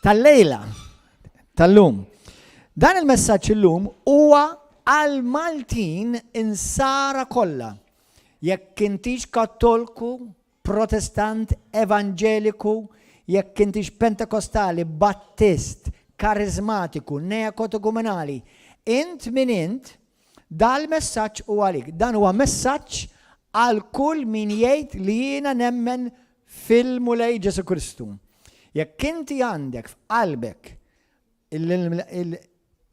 tal-lejla, tal-lum. Dan il-messaġġ illum huwa għal Maltin insara kollha. Jekk intix Kattoliku, Protestant, Evangeliku, jekk intix Pentekostali, Battist, Karizmatiku, Neokategumenali, int min int, dal-messaġġ huwa għalik. Dan huwa messaġġ għal kull min jgħid li jiena nemmen fil-mulej Ġesu Kristu. Jekk inti għandek f'qalbek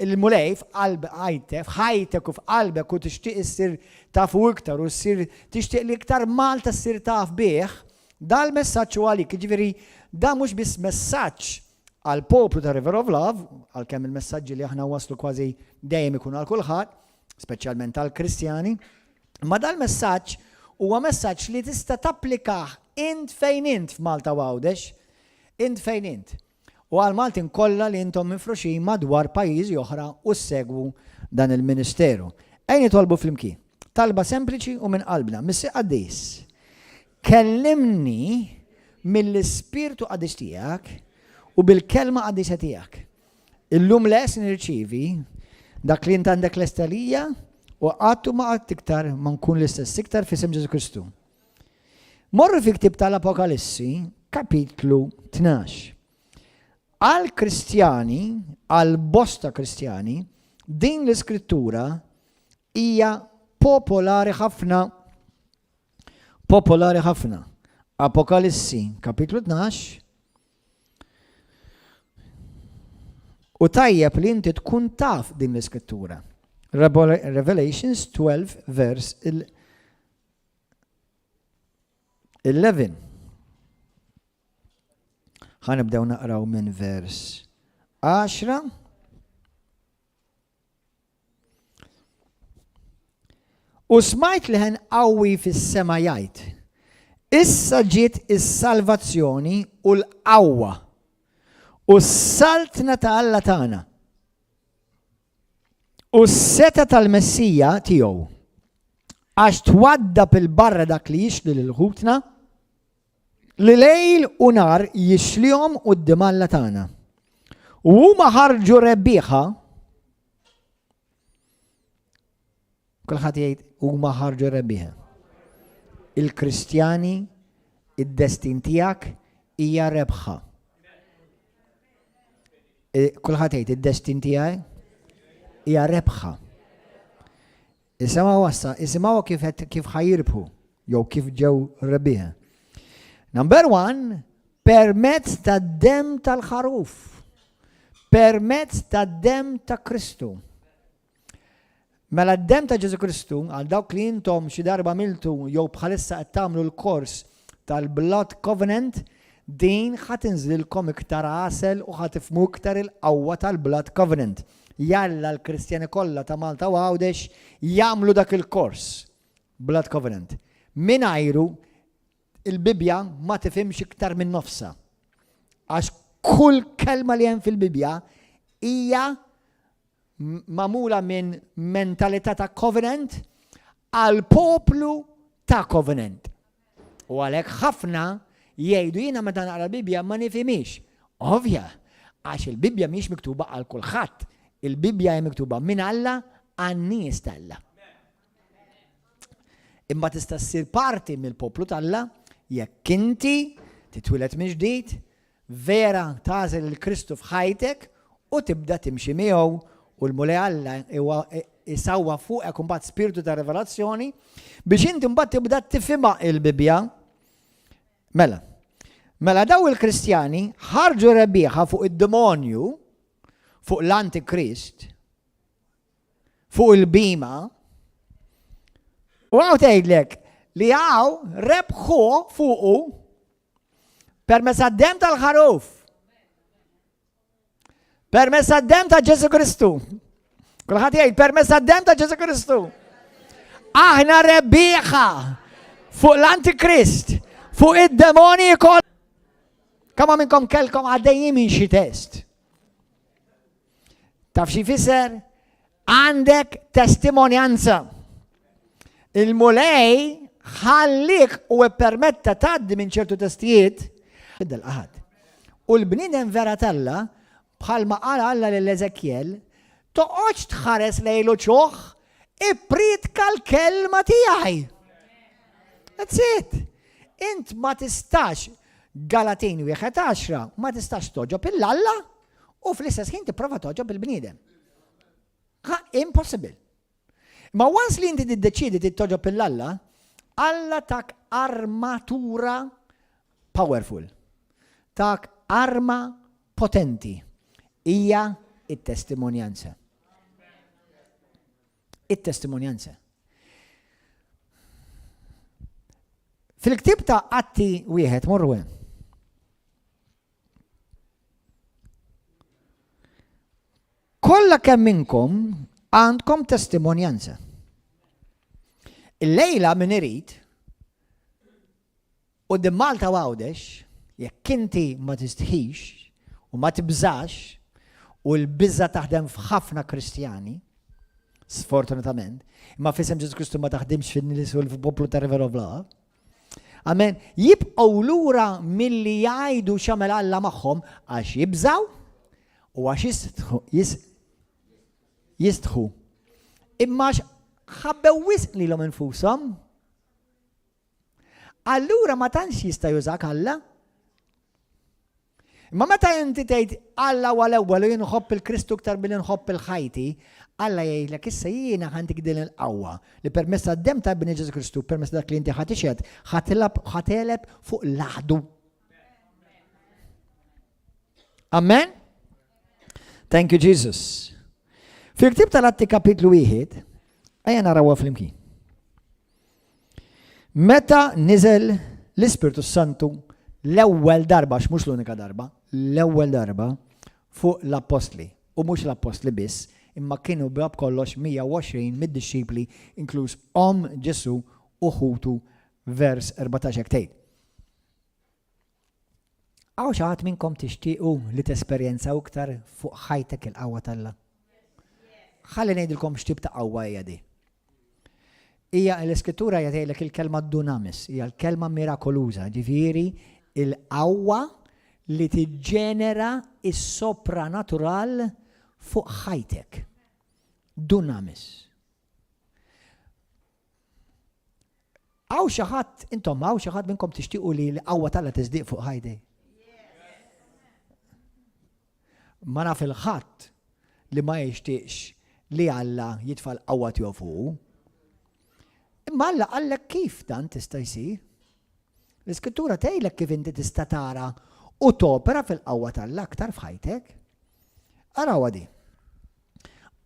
il-mulej f'ħajtek u f'qalbek u tixtieq issir tafu iktar u ssir tixtieq li iktar Malta ssir taf bih, dal-messaġġ huwa għalik. Jiġifieri da mhux biss messaġġ għal poplu ta' River of Love, għalkemm il-messaġġi li aħna waslu kważi dejjem ikun għal kulħadd, speċjalment għal Kristjani, ma dal-messaġġ huwa messaġġ li tista' tapplikah int fejn int f'Malta Għawdex, int fejn int. U għal Maltin kollha li intom mifruxin madwar pajjiżi oħra u segwu dan il-Ministeru. Ejn nitolbu flimkien. Talba sempliċi u minn qalbna. Missi Qaddis, kellimni mill-Ispirtu Qaddis tiegħek u bil-kelma Qaddisa tiegħek. Illum les nirċievi dak li int għandek l-estalija u għattu ma għatt iktar ma nkun l-istess iktar f'isem Ġesu Kristu. Morru fi ktib tal-Apokalissi, kapitlu 12. Għal Kristjani, għal bosta Kristjani, din l-iskrittura hija popolari ħafna. Popolari ħafna. Apokalissi, kapitlu 12. U tajjeb li inti tkun taf din l-iskrittura. Revelations 12, verse 11. ħanibdew naqraw minn vers 10. U smajt li qawwi fis-sema jgħid, issa ġiet is-salvazzjoni u l-qawwa u s-saltna ta' Alla tagħna u s-seta tal-Messija tiegħu għax twaddab il-barra dak li jixli lil-ħutna li lejl u nar jixlihom quddiem Alla tagħna. U huma ħarġu rebbieħa, kulħadd jgħid huma ħarġu rebbieħa. Il-Kristjani, id-destin tiegħek hija rebħa. Kulħadd jgħid id-destin tiegħi hija rebħa. Isimgħu kif ħajirbħu jew kif ġew rebbieħa. Number 1, permezz ta' dem tal-ħaruf, permezz ta' dem ta' Kristu. Mela d-dem ta' Ġesu Kristu, għal dawk li intom xi darba miltu jew bħalissa qed tagħmlu l-kors tal-Blood Covenant, din ħatinżlilkom iktar għasel u ħatifmu iktar il-qawwa tal-Blood Covenant. Jalla l-Kristjani kollha ta' Malta Għawdex jagħmlu dak il-kors Blood Covenant. Mingħajru il-Bibja ma tifhimx iktar minn nofsa. Għax kull kelma li hemm fil-Bibja hija magħmula minn mentalità ta' covenant għal poplu ta' covenant. U għalhekk ħafna jgħidu jiena meta naqra l-Bibja ma nifhimix. Ovvja, għax il-Bibja mhix miktuba għal kulħadd. Il-Bibja hija miktuba minn Alla għan-nies tal-Alla. Imma tista' ssir parti mill-poplu tal-Alla jekk inti titwilet minn ġdid, vera tażel il-Kristu f'ħajtek u tibda timxi miegħu u l-mulej Alla isawwa fuqek imbagħad spiritu ta' rivelazzjoni biex inti mbagħad tibda tifhimha il-Bibja. Mela daw il-Kristjani ħarġu rebbieħa fuq id-demonju, fuq l-Antikrist, fuq il-bima, u għaw tgħidlek li għaw rebħu fuqu permezz għad-dem tal-ħaruf. Permezz għad-dem ta' Ġesu Kristu. Kulħadd jgħid permezz għad-dem ta' Ġesu Kristu. Aħna rebbieħa fuq l-Antikrist, fuq id-demoni kollha. Kemm minnkom kellkom għaddejjin minn xi test. Taf xi fisser? Għandek testimonjanza. Il-mulej ħallik u permetta tgħaddi minn ċertu testijiet bidel qaħad. U l-bniedem vera tella bħalma qal Alla lill-Eżekjel toqgħodx tħares lejlu ċoħ ippritka l-kelma tiegħi. That's it. Int ma tistax Galatin 1:10 ma tistax toġob il-Alla u fl-istess ħin tipprova toġob il-bniedem. Impossible. Ma once li inti tiddeċidi tittoġob il-Alla, Alla tak armatura powerful. Tak arma potenti. Hija it-testimonjanza. It-testimonjanza. Fil-ktib ta' Atti wieħed morru hemm. Kollha kemm minnkom għandkom testimonjanza. Il-lejla min irid u d-Malta għawdex jekk inti ma tistħix u ma tibżax u l-bizza taħdem f'ħafna Kristjani, sfortunatament, imma f'isem Ġesu Kristu ma taħdimx fin-nies u l-poplu ta' River of Love. Amen. Jibqgħu lura milli jgħidu x'għamel Alla magħhom għax jibżaw u għax jistħu. Imma ħabbew wisq lilhom infushom. Allura ma tantx jista' jużak Alla. Imma meta inti tgħid Alla huwa l-ewwel u jien nħobb il-Kristu aktar billi nħobb il-ħajti, Alla jgħidlek issa jiena ħantik din il-qawwa li permezz tad-dem ta' Bni Ġesu Kristu, permezz dak li inti ħatixed, ħateleb fuq l-aħdu. Amen? Thank you, Jesus. Fil-ktib tal-Atti kapitlu 1, ejja narawha flimkien. Meta niżel l-Ispirtu Santu l-ewwel darba, mhux l-unika darba, l-ewwel darba fuq l-apostli, u mhux l-apostli biss, imma kienu b'rab kollox 120 mid-disċipli inkluż Ġesu u ħutu vers 14 tgħid. Għaw xi ħadd minnkom tixtiequ li tesperjenzaw iktar fuq ħajtek il-qawwa tal-Alla. Ħalli ngħidilkom x'tip ta' qawwa hija di. Hija l-Iskrittura jgħidlek il-kelma dunamis, hija l-kelma mirakoluża, ġifieri il-qawwa li tiġġenera is-sopranatural fuq ħajtek. Dunamis. Għaw xi ħadd, intom għaw xi ħadd minnkom tixtiequ li l-qawwa tagħla tiżdiq fuq ħajtek. Ma naf il-ħadd li ma jixtieqx li Alla jitfal qawwa tiegħu fuq. Imma Alla qallek kif dan tista' jsir. L-Iskrittura tgħidlek kif inti tista' tara u topera fil-qawwa tal-Alla aktar f'ħajtek. Arawha di.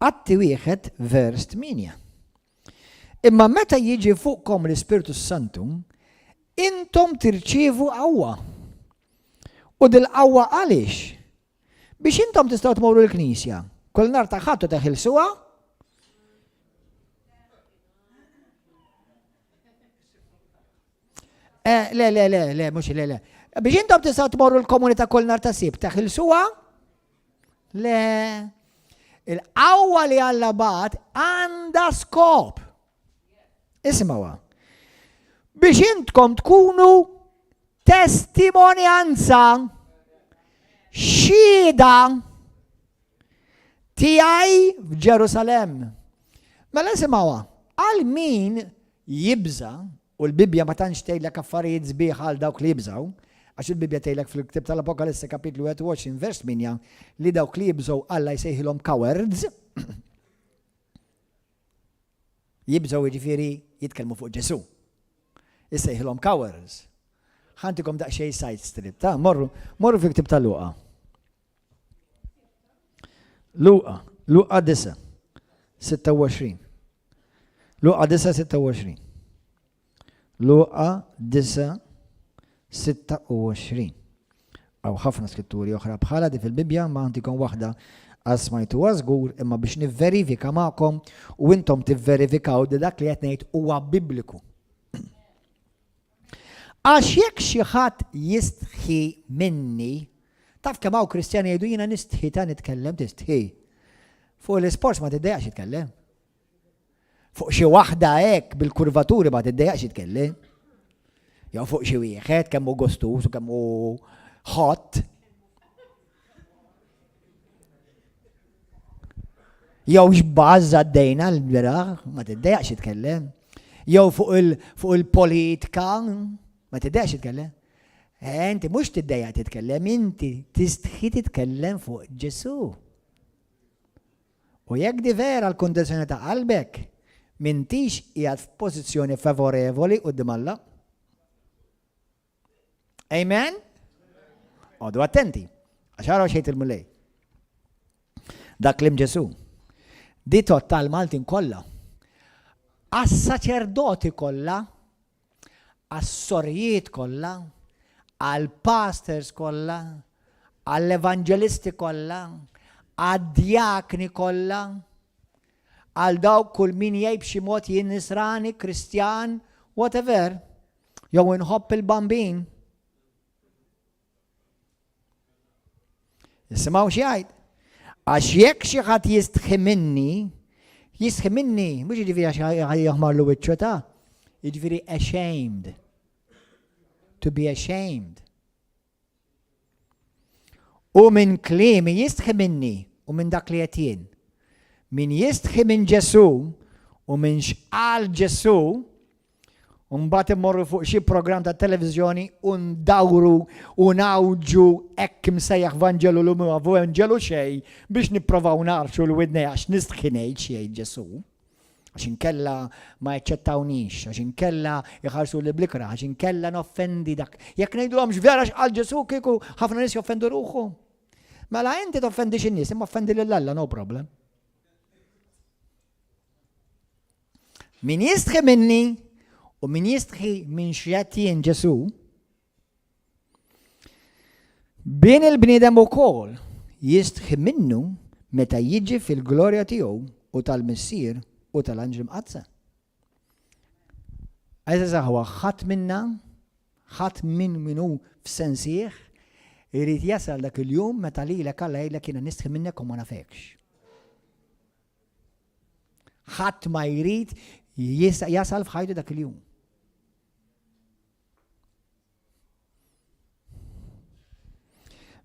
Atti 1 vers 8. Imma meta jiġi fuqkom l-Ispirtu Santu, intom tirċievu qawwa. U dil-qawwa għaliex? Biex intom tistgħu tmorru l-Knisja. Kull nhar ta' ħadd teħilsuha. Le, mhux le. Biex intom tistgħu tmorru l-komunità kull nhar ta' Sibt teħilsuha? Le. Il-qawwa li Alla bagħat għandha skop. Isma'wa. Biex intkom tkunu testimonjanza xhieda tiegħi f'Ġerusalem. Mela isimgħuha, għal min jibża u l-Bibja ma tantx tgħidlek affarijiet sbieħ għal dawk li jibżgħu, għax il-Bibja tgħidlek fil-Ktib tal-Apokalisse kapitlu 21 vers 8 li dawk li jibżgħu Alla jsejħilhom cowards. Jibżgħu jiġifieri jitkellmu fuq Ġesu. Jsejħilhom cowards. Ħantikom daqsxejn side strip, ta' morru fil-Ktib tal-Luqa. Luqa 9, 26. Luqa 9, 26. Luqa 9, 26. Għaw ħafna skritturi oħra bħala di fil-Bibja ma għantikom waħda għasmajtu għazgur imma biex nivverifika ma'kom u intom tivverifikaw di dak li qed ngħid huwa bibliku. Għax jekk xi ħadd jistħi minni, taf kemm hawn Kristjani jgħidu jiena nistħi ta' nitkellem tistħi. Fuq l-isports ma tiddejjaqx jitkellem. Fuq xi waħda hekk bil-kurvaturi ma tiddejjaqx jitkellem. Jew fuq xi wieħed kemm hu gostus u kemm hu hot. jew x'bażza d-dejna l-biraħ, ma tiddejjaqx titkellem. Jew fuq il-politika, ma tiddejjaqx titkellem. Inti mhux tiddejjaq titkellem, inti tistħi titkellem fuq Ġesu. U jekk di vera l-kondizzjoni ta' qalbek, m'intix qiegħed f'pożizzjoni favorevoli quddiem Alla. Amen? Għodu attenti, għax araw xejn il-mulej. Dak klim Ġesu. Di tal Maltin kollha. Għas-saċerdoti kollha, għas-sorjiet kollha, għal-pastors kollha, għall-evangelisti kollha, għad-djakni kollha, għal dawk kull min jgħid b'xi mod jien Nisrani, Kristjan, whatever, jew inħobb il-bambin. Isimgħu xi jgħid. Għax jekk xi ħadd jistħi minni, mhux jiġifieri għax jaħmarlu wiċċu ta', jiġifieri ashamed. To be ashamed. U minn kliemi jistħi minni u minn dak li qed jien. Min jistħi minn Ġesu u minn xqal Ġesu, u mbagħad immorru fuq xi programm ta' televiżjoni u ndawru u nawġu hekk imsejjaħ Vanġelu l Vanġelu xejn biex nipprovaw narxu l-widnej għax nistħi ngħid xi jgħid Ġesu. Għax inkella ma jaċċettawnix, għax inkella jħarsu li blikra, għax inkella noffendi dak. Jekk ngħidulhomx vera x'qal Ġesu kieku ħafna nies joffendu ruħu. Mela inti toffendi xi nies, imma offendi lil Alla, no problem. Min jistħi minni u min jistħi minn xjatien Ġesu, bin il-bniedem ukoll jistħi minnu meta jiġi fil-glorja tiegħu u tal-missier u tal-anġel mqazza. Għajza huwa ħadd minna, ħadd minn minnu f'sensieħ, irid jasal dak il-jum meta lilek Alla jgħidlek jiena nistħi minnek u ma nafekx. Ħadd ma jrid jasal f'ħajtu dak il-jum.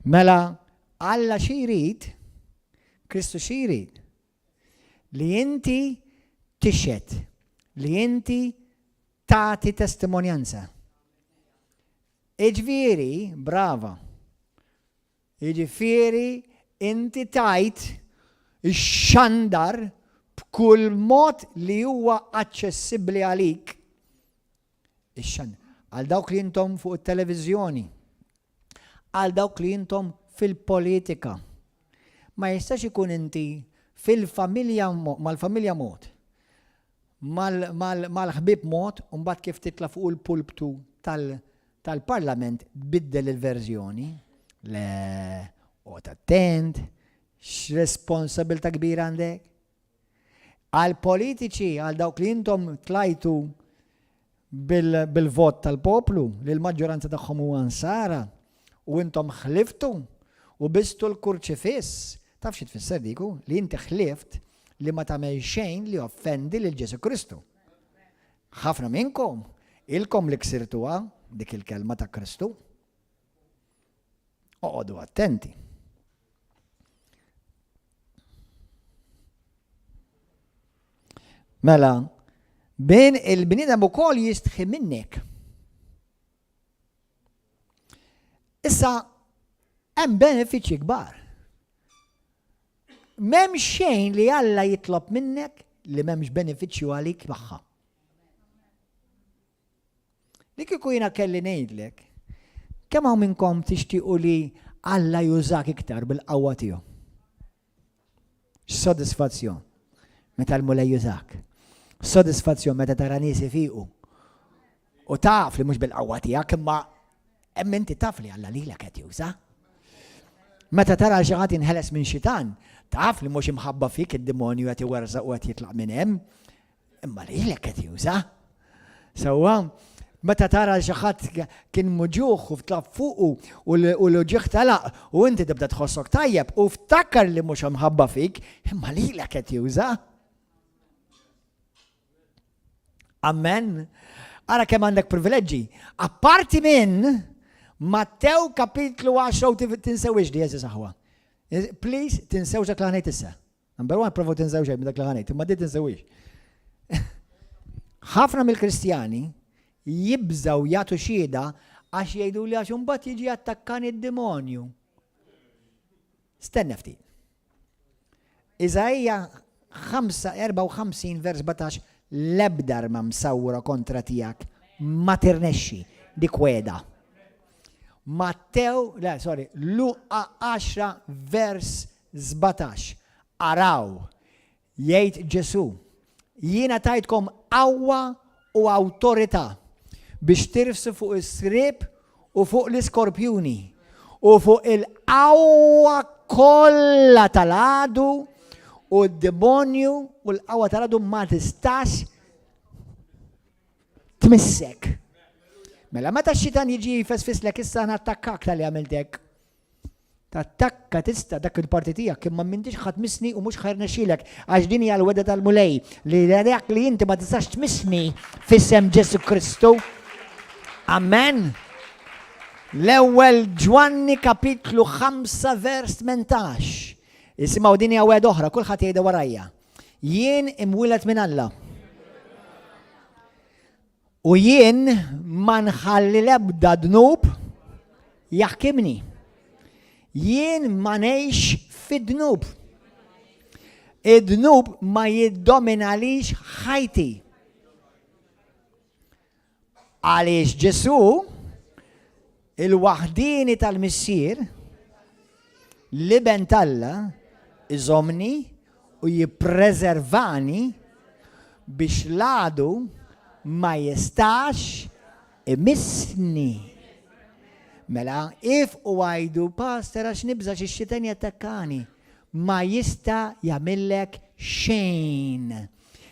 Mela Alla xi jrid, Kristu xi jrid, li inti tixhed, li inti tagħti testimonjanza. Iġifieri, brava. Iġifieri inti tajt ix-xandar b'kull mod li huwa aċċessibbli għalik. Ix-xandar għal dawk li intom fuq it-televiżjoni, għal dawk li intom fil-politika. Ma jistax ikun inti fil-familja mal-familja mod, mal-ħbib mod, u mbagħad kif titla fuq il-pulptu tal-Parlament tbiddel il-verżjoni. Le, qod attent, x'responsabilta kbira għandek. Għal politiċi, għal dawk li intom tlajtu bil-vot tal-poplu, li l-maġġoranza tagħhom huwa ansara, u intom ħliftu u bistu l-kurċifiss. Taf xi tfisser diku? Li inti ħlift li ma tagħmel xejn li offendi lil Ġesu Kristu. Ħafna minnkom ilkom li ksirtuha dik il-kelma ta' Kristu. Oqgħodu attenti. Mela, bejn il-bniedem ukoll jistħi minnek. Issa hemm benefiċċji kbar. M'hemm xejn li Alla jitlob minnek li m'hemmx benefiċċju għalik magħha. Li kieku jiena kelli ngħidlek, kemm hawn minnkom tixtiequ li Alla jużak iktar bil-qawwa tiegħu. X'sodisfazzjon meta l-mulej jużak. Sodisfazzjon meta tara nies ifiqu. U taf li mhux bil-qawwa tiegħek imma hemm inti taf li Alla lilek qed juża. Meta tara xi ħadd inħeles minn xitan, taf li mhux imħabba fik id-demonju qed iwersaq u qed jitlaq minn hemm, imma lilek qed juża. Sewwa, meta tara xi ħadd kien muġuħ u ftlaq fuqu u l-ġieħ talaq u inti tibda tħossok tajjeb u ftakar li mhux imħabba fik, imma lilek qed juża. Amen. Ara kemm għandek privileġġi. Apparti minn Mattew kapitlu 10 tinsewx di jeżis aħwa. Please, tinsewx dak l-għanajt issa. Number one, provaw tinżaw xejn dak li ħanejt, imma dit tinżawix. Ħafna mill-Kristjani jibżaw jagħtu xieda għax jgħidu li għax imbagħad jiġi attakkan id-demonju. Stenna ftit. Iżajja 54 vers 17 l-ebda ma msawra kontra tiegħek ma tirnexxi dik weda. Luqa 10 vers 17. Araw, jgħid Ġesu, jiena tajtkom qawwa u awtorità biex tirfsu fuq is-sriep u fuq l-iskorpjuni u fuq il-qawwa kollha tal-għadu u d-demonju u l-qawwa tal-għadu ma tistax tmissek. Mela meta x-xitan jiġi jfesfislek issa nattakkak tal-li għamiltek. Tattakka tista dak il-parti tiegħek imma m'intix ħadd missni u mhux ħajrnexxielek għax din hija l-weda tal-mulej li dak li inti ma tistax tmissni f'isem Ġesu Kristu. Amen. L-ewwel Ġwanni kapitlu 5 vers 18. Isimgħu din hija weda oħra, kulħadd jgħidha warajja. Jien imwieled minn Alla. U jien ma nħalli l-ebda dnub jaħkimni. Jien ma ngħix fid-dnub. Id-dnub ma jiddominalix ħajti. Għaliex Ġesu il-waħdini tal-missier li ben Alla iżomni u jippreservani biex l-għadu ma jistax imissni. Mela, if u għajdu, pastor, għax nibza x-xitan jattakkani, ma jista jagħmillek xejn.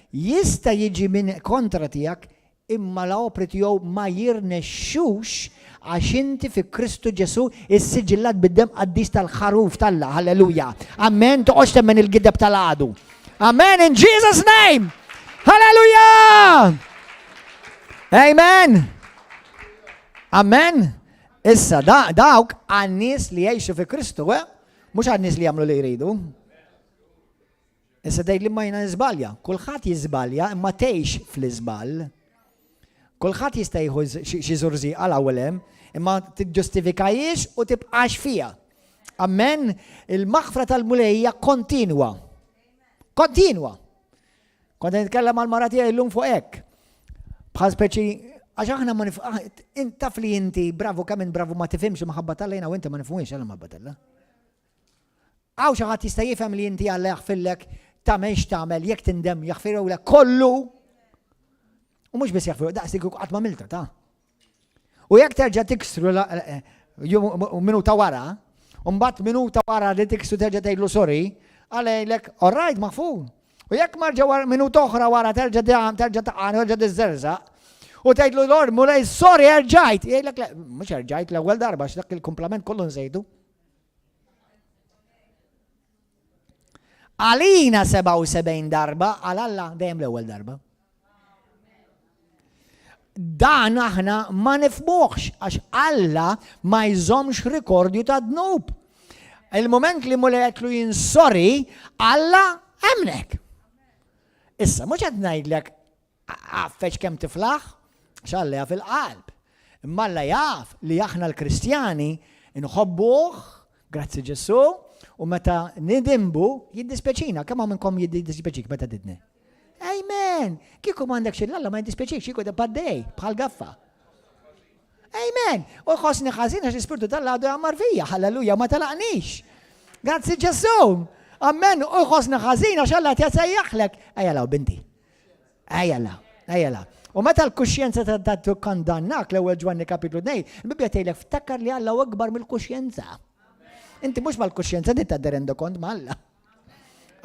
Jista jiġi minn kontra tiegħek, imma l-opri tiegħu ma jirnexxux għax inti fi Kristu Ġesu is-siġillat bid-dem qaddis tal-ħaruf tal-Alla. Halleluja. Amen. Toqgħodx temmen il-gideb tal-għadu. Amen. In Jesus' name. Halleluja. Amen. Amen. Issa, dawk għannis li jgħixu fi Kristu, mux għannis li jagħmlu li jridu. Issa dejt li ma jina nizbalja. Kulħadd jizbalja, imma tgħix fl-iżbal. Kulħadd jista' jieħu xi żurżieqa l-ewwel imma tiġġustifikajiex u tibqax fija. Amen. Il-maħfra tal-mulejja kontinwa. Kontinwa. Kont nitkellem mal-mara tiegħi llum fuq hekk. Bħal speċi għax aħna ma taf li inti bravo kemm bravo ma tifhimx maħabba tal-lejna u inti ma nifhmux għal maħabba tal-la. Għaw xi ħadd jista' jifhem li inti Alla jaħfirlek tagħmel x'tagħmel jekk tindem jaħfirlek kollu. U mhux biss jaħfirlek daqstik qatt ma milta ta'. U jekk terġa' tiksru minuta wara, u mbagħad minuta wara li tiksru terġa' tgħidlu sorry, għalejlek all right maħfur. U jekk marġa' minuta oħra wara terġa' taqgħan terġa' tiżżerżaq. U tgħidlu Lord, mulej, sorry, erġajt. Jgħidlek, mhux erġajt l-ewwel darba, x'dak il-kumplament kollu nżejdu. Għalina 77 darba, għal Alla dejjem l-ewwel darba. Dan aħna ma nifhmuhx għax Alla ma jżommx rekordju ta' dnub. Il-moment li mulej qedlu jien sorry, Alla hemmhekk. Issa, mhux qed ngħidlek għaffeċ kemm tiflaħ, xalla jaf il-qalb. Imma Alla jaf li aħna l-Kristjani nħobbuh, grazzi Ġesu, u meta nidimbu jiddispeċina. Kemm minnkom jiddispeċik meta didni? Amen. Kieku m'għandek xil-Alla ma jiddispeċik, xieku da paddej, bħal gaffa. Amen. U jħossni ħażin għax l-Ispirtu tal-Alla għadu jgħammar fija, halleluja, ma talaqnix. Grazzi Ġesu. Amen. U jħossni ħażin għax Alla tjasajjaħlek. Ejjala u binti. Ejjala. U meta l-kuxjenza ta' tukkandannak l-ewwel Ġwanni kapitlu 2, il-Bibja tgħidlek ftakkar li Alla akbar mill-kuxjenza. Inti mhux mal-kuxjenza di tadderendo kont ma' Alla.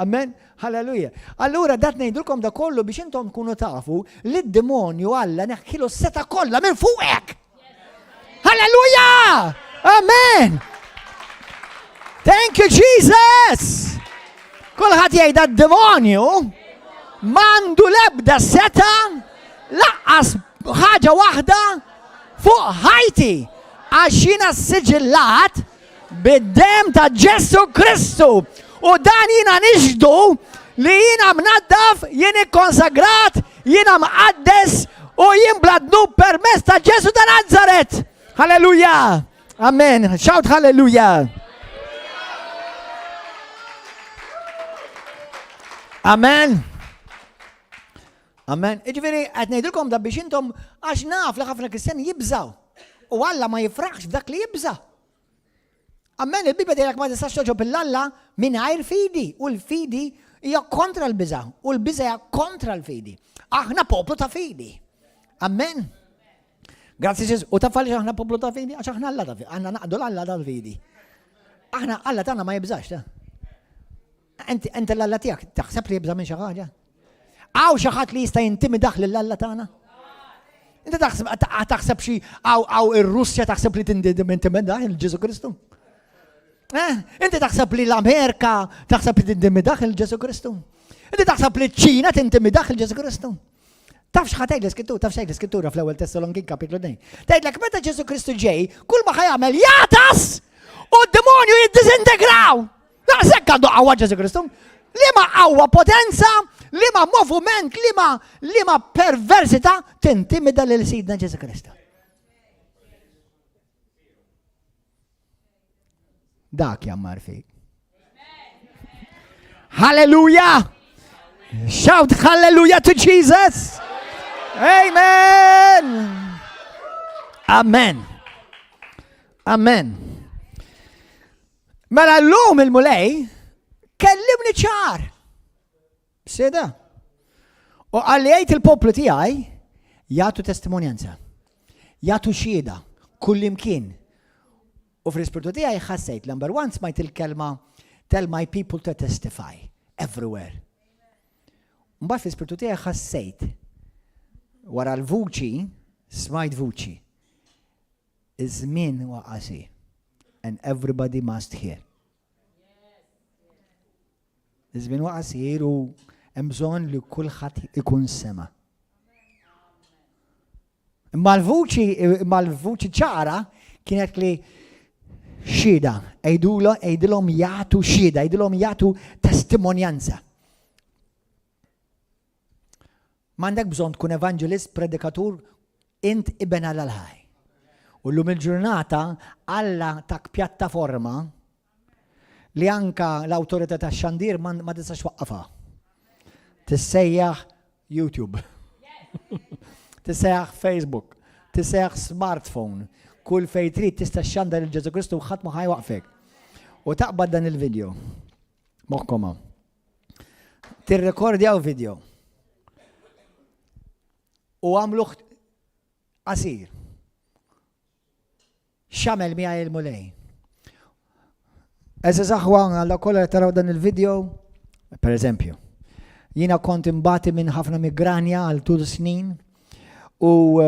Amen. Halleluja. Allura dat ngħidulkom da kollu biex intom tkunu tafu li d-demonju Alla neħkilu s-seta kollha minn fuqek. Halleluja! Amen. Thank you Jesus. Kulħadd jgħid d-demonju m'għandu l-ebda seta laqqas ħaġa waħda fuq ħajti għax jiena s-siġillat bid-dem ta' Ġesu Kristu U dan jina nixdu li jina mnaddaf, jien konsagrat, jina mqaddes u jien bladnu permess ta' Ġesu ta' Nazaret. Halleluja. Amen. Shout halleluja. Amen. Amen. Iġveri, għed nejdilkom da biex intom għax naf li ħafna kristjani jibżaw. U Alla ma jifraħx f'dak li jibża. Amen, il-Bibja tgħidlek ma tistax toġob il-Alla mingħajr fidi. U l-fidi hija kontra l-biża. U l-biża hija kontra l-fidi. Aħna poplu ta' fidi. Amen. Grazzi Ġesu. U taf għaliex aħna poplu ta' fidi? Għax aħna Alla ta' fidi. Aħna naqdu l-Alla tal-fidi. Aħna Alla tagħna ma jibżax ta'. Ent l-Alla tiegħek taħseb li jibża minn xi ħaġa? Għaw xi ħadd li jista' jintimidaħ lill-Alla tagħna? Inti taħseb xi għaw ir-Russja taħseb li tintimidaħ il-Ġesu Kristu? Inti taħseb li l-Amerika taħseb li tintimidaħ il-Ġesu Kristu? Inti taħseb li ċ-Ċina tintimidaħ il-Ġesu Kristu? Tafx ħatejt l-iskrittura, tafx tgħid l-iskrittura fl-ewwel Tessaloniki kapitlu 2. Tgħidlek meta Ġesu Kristu ġej, kull ma ħajamel jatas u d-demonju jiddisintegraw. Daqshekk għandu qawwa Ġesu Kristu. Liema qawwa potenza, liema moviment, liema perversità tintimida lil Sidna Ġesu Kristu. Dak jammar fik. Hallelujah! Shout hallelujah to Jesus! Amen! Amen. Amen. Mela l-lum il-mulej kellimni ċar. Seda. U għallijajt il-poplu tijaj jgħatu testimonjanza. Jgħatu xieda kullimkien. U fl-ispirtu tijaj ħassejt number one smajt il-kelma tell my people to testify everywhere. Mbagħad fl-ispirtu tijaj ħassejt wara l-vuċi smajt vuċi. Iż-żmien waqasi and everybody must hear. Iż-żmien waqasi u hemm bżonn li kulħadd ikun sema. Imma l-vuċi ċara kienet li xhieda, ejdilhom jagħtu xhieda, ejdilhom jagħtu testimonjanza. M'għandek bżonn tkun evangelist, predikatur, int iben għal-ħaj. U llum il-ġurnata Alla tak pjattaforma li anka l-awtorità tax-xandir ma tistax waqqafha. Tissejjaħ YouTube. Tissejjaħ Facebook. Tissejjaħ smartphone. Kull fejn trid tista' xxandar il-Ġesu Kristu u ħadd ma ħajwaqfek. U taqbad dan il-video. Moħħkom hawn. Tirrekordjaw video. U għamluh qasir. X'għamel miegħi il-mulej. Eżaż aħwa għalla kollha taraw dan il-video, per eżempju, jiena kont imbagħti minn ħafna migranja għal 2 snin u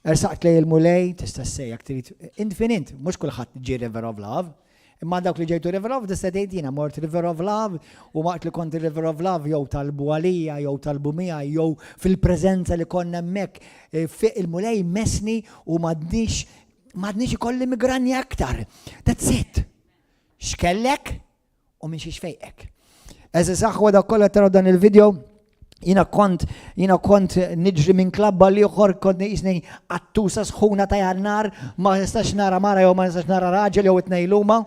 ersaqt lej il-mulej, tista' ssejjak trid infinit, mhux kulħadd ġie River of Love, imma dawk li ġejtu River of tista' tgħid jiena mort River of Love u waqt li kont River of Love jew talbu għalija, jew talbu miegħi, jew fil-preżenza li konna hemmhekk fiq il-mulej messni u m'għadniex ikolli migranja aktar. That's it. X'kellek u minn xi xfejqek. Eżaż aħwa dak kollha taraw dan il-video. Jina kont niġri minn klabba li uħor kont nisni għattusa sħuna ta' jannar, ma nistax nara mara jew ma nistax nara raġel jew it-nejluma,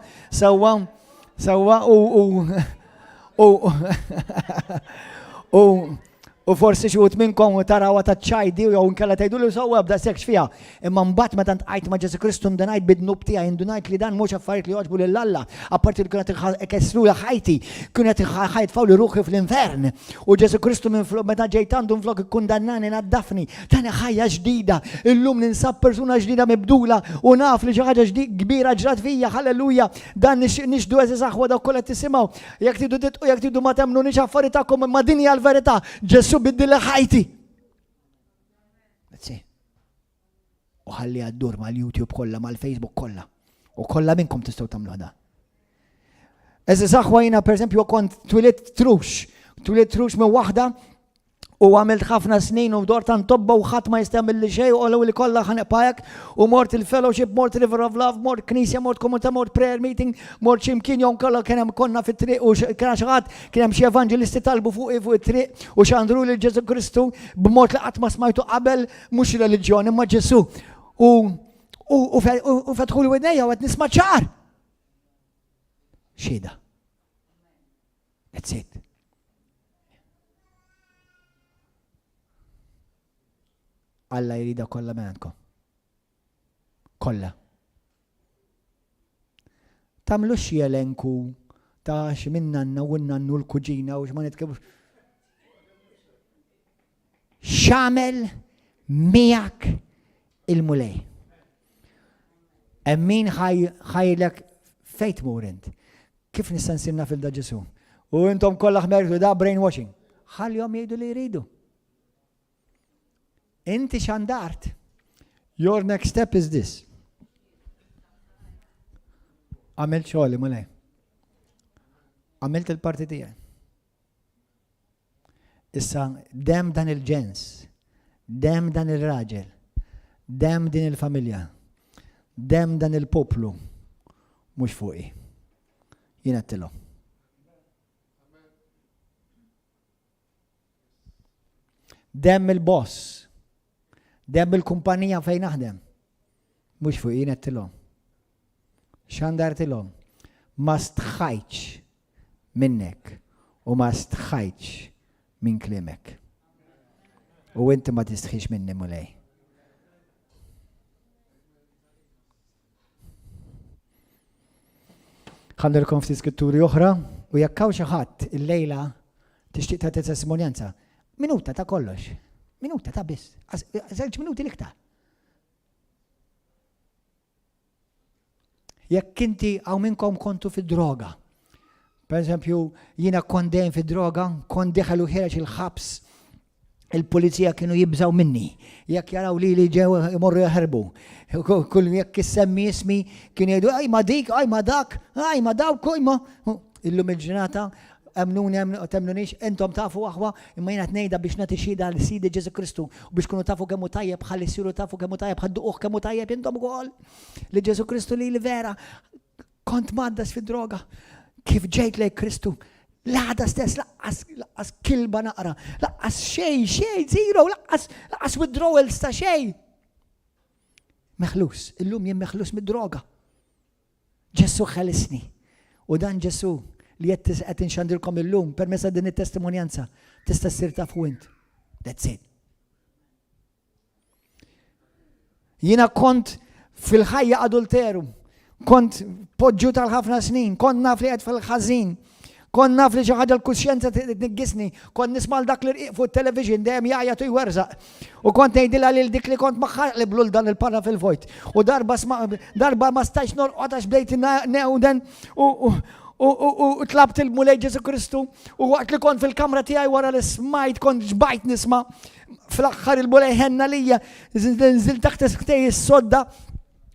u forsi xut minnkom tarawa ta' ċajdi u nkella tajdu li sewwa bda sekx fija. Imma mbagħad meta ntqajt ma' Ġesu Kristu ndunajt bid-nub tiegħi, ndunajt li dan mhux affarijiet li jogħġbu lil Alla, apparti li kienet ikessru ħajti, kienet ħajtfaw li ruħi fl-infern. U Ġesu Kristu minn flok meta ġejt għandu flok ikkundannani naddafni. Tani ħajja ġdida, illum ninsab persuna ġdida mibdula u naf li xi ħaġa kbira ġrat fija, halleluja. Dan nixdu eżaż aħwa dak kollha tisimgħu. Jekk tidu titqu jekk tidu ma temnunix affarijiet tagħkom ma' din hija l-verità. Ġesu biddil ħajti. U ħalli għaddur mal-YouTube kollha, mal-Facebook kollha. U kollha minnkom tistgħu tagħmlu da. Eżaż aħwa jiena pereżempju kont twilit trux minn waħda u għamilt ħafna snin u dort tan tobba u ħadd ma jistamil li xej u għallu li kollha ħanqbajek u mort il-fellowship, mort River of Love, mort knisja, mort komunità, mort prayer meeting, mort ximkien jom kollha kien hemm konna fit-triq u kien xi ħadd kien hemm xi evangelisti talbu fuq it-triq u xandru lil Ġesu Kristu b'mod li qatt ma smajtu qabel mhux reliġjon imma Ġesu. U fetħu li widnejja u qed nisma' ċar. Xhieda. That's it. Alla jrida kollha m'għandkom. Kollha. Tagħmlu xi elenku ta' x'min nanna u nannu l-kuġina u x'ma nitkellmu. X'għamel miegħek il-mulej. Min ħajlek fejn tmur int. Kif nista' nsir naf il-da Ġesu? U intom kollha ħmertu da brainwashing. Ħallihom jgħidu li jridu. Inti x'għandart. Your next step is this. Għamilt xogħli mulej. Għamilt il-parti tiegħi. Issa dem dan il-ġens, dem dan il-raġel, dem din il-familja, dem dan il-poplu, mhux fuqi. Jien għattilhom. Dem il-boss, dem il-kumpanija fejn naħdem, mhux fuqi jien għattilhom. X'għandartilhom? Ma stħajċ minnek u ma stħajċ min klimek. U inti ma tistħiċ minni mulej. Ħallilkom ftit skritturi oħra u jekk hawn xi ħadd il-lejla tixtieq tagħti testimonjanza. Minuta ta' kollox. Minuta ta' biss. Żewġ minuti l-iktar. Jekk inti hawn minnkom kontu fid-droga. Per eżempju, jiena kont dejjem fid-droga, kont deħelu ħereġ il-ħabs. Il-pulizija kienu jibżaw minni. Jekk jaraw li ġew imorru jaħarbu. Kull jekk issemmi ismi kienu jgħidu aj ma dik, aj ma dak, aj ma dawk, aj ma. Illum il-ġurnata emnuni temnunix, intom tafu aħwa imma jiena tnejda biex nagħti xhieda l Sidi Ġesu Kristu u biex kunu tafu kemm hu tajjeb ħalli siru tafu kemm hu tajjeb ħadduquh kemm hu tajjeb intom ukoll. Li Ġesu Kristu li vera kont maddas fid-droga. Kif ġejt lejn Kristu, l-għada stess, laqqas kilba naqra, laqqas xej, zero, laqqas withdrawals ta' xej. Meħlus, illum jien meħlus mid-droga. Ġesu ħelisni. U dan Ġesu li qed inxandilkom illum permezz din it-testimonjanza tista' ssir taf int. That's it. Jiena kont fil-ħajja adulteru. Kont poġġu tal-ħafna snin, kont naf li qed fil-ħażin, kont naf li xi ħaġa l-kuxjenza tniggisni, kont nisma' dak li rqiq fuq it-television dejjem jaqjatu jwerzaq. U kont ngħidilha lil dik li kont maħħaqlib lul dan il-para fil-vojt. U darba ma stajx norqod għax bdejt newden u tlabt il-mulej Ġesu Kristu u waqt li kont fil-kamra tiegħi wara li smajt kont ġbajt nisma' fl-aħħar il-mulej ħenna lija nżil taħt isktej is-sodda.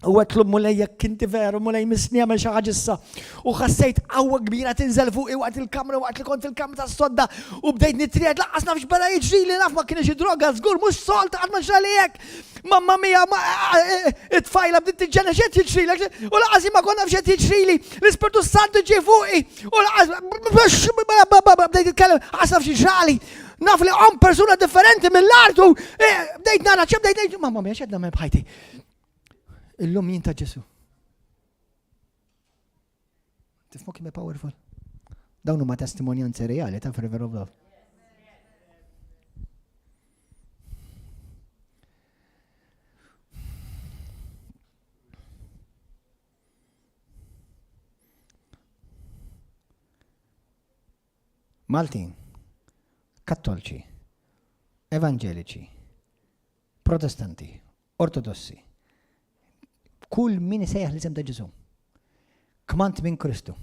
U għetlu mulej jekk kinti veru, mulej misni għamil xaħġa issa. U ħassejt għawa kbira tinżel fuqi waqt il-kamra, waqt li kont fil-kamra ta' sodda. U bdejt nitried, laqqas nafx bera jiġri naf ma kienx droga, żgur mhux solta għad ma xalijek. Mamma mia, it-fajla bdiet tiġġena xed jiġri u laqqas ma konna fxed jiġri l-Ispirtu Santu ġie fuqi. U laqqas bdejt jitkellem, laqqas nafx jiġrali. Naf li għom persuna differenti mill-artu. Bdejt nara ċeb, bdejt mamma mia, xedna me bħajti. Illum jien ta' Ġesu. Tifmu kemm powerful. Dawn huma testimonjanzi reali ta' River of Love. Maltin, Kattoliċi, Evangeliċi, Protestanti, Ortodossi. Kull min isejjaħ l-isem ta' Ġesu. Kmant minn Kristu.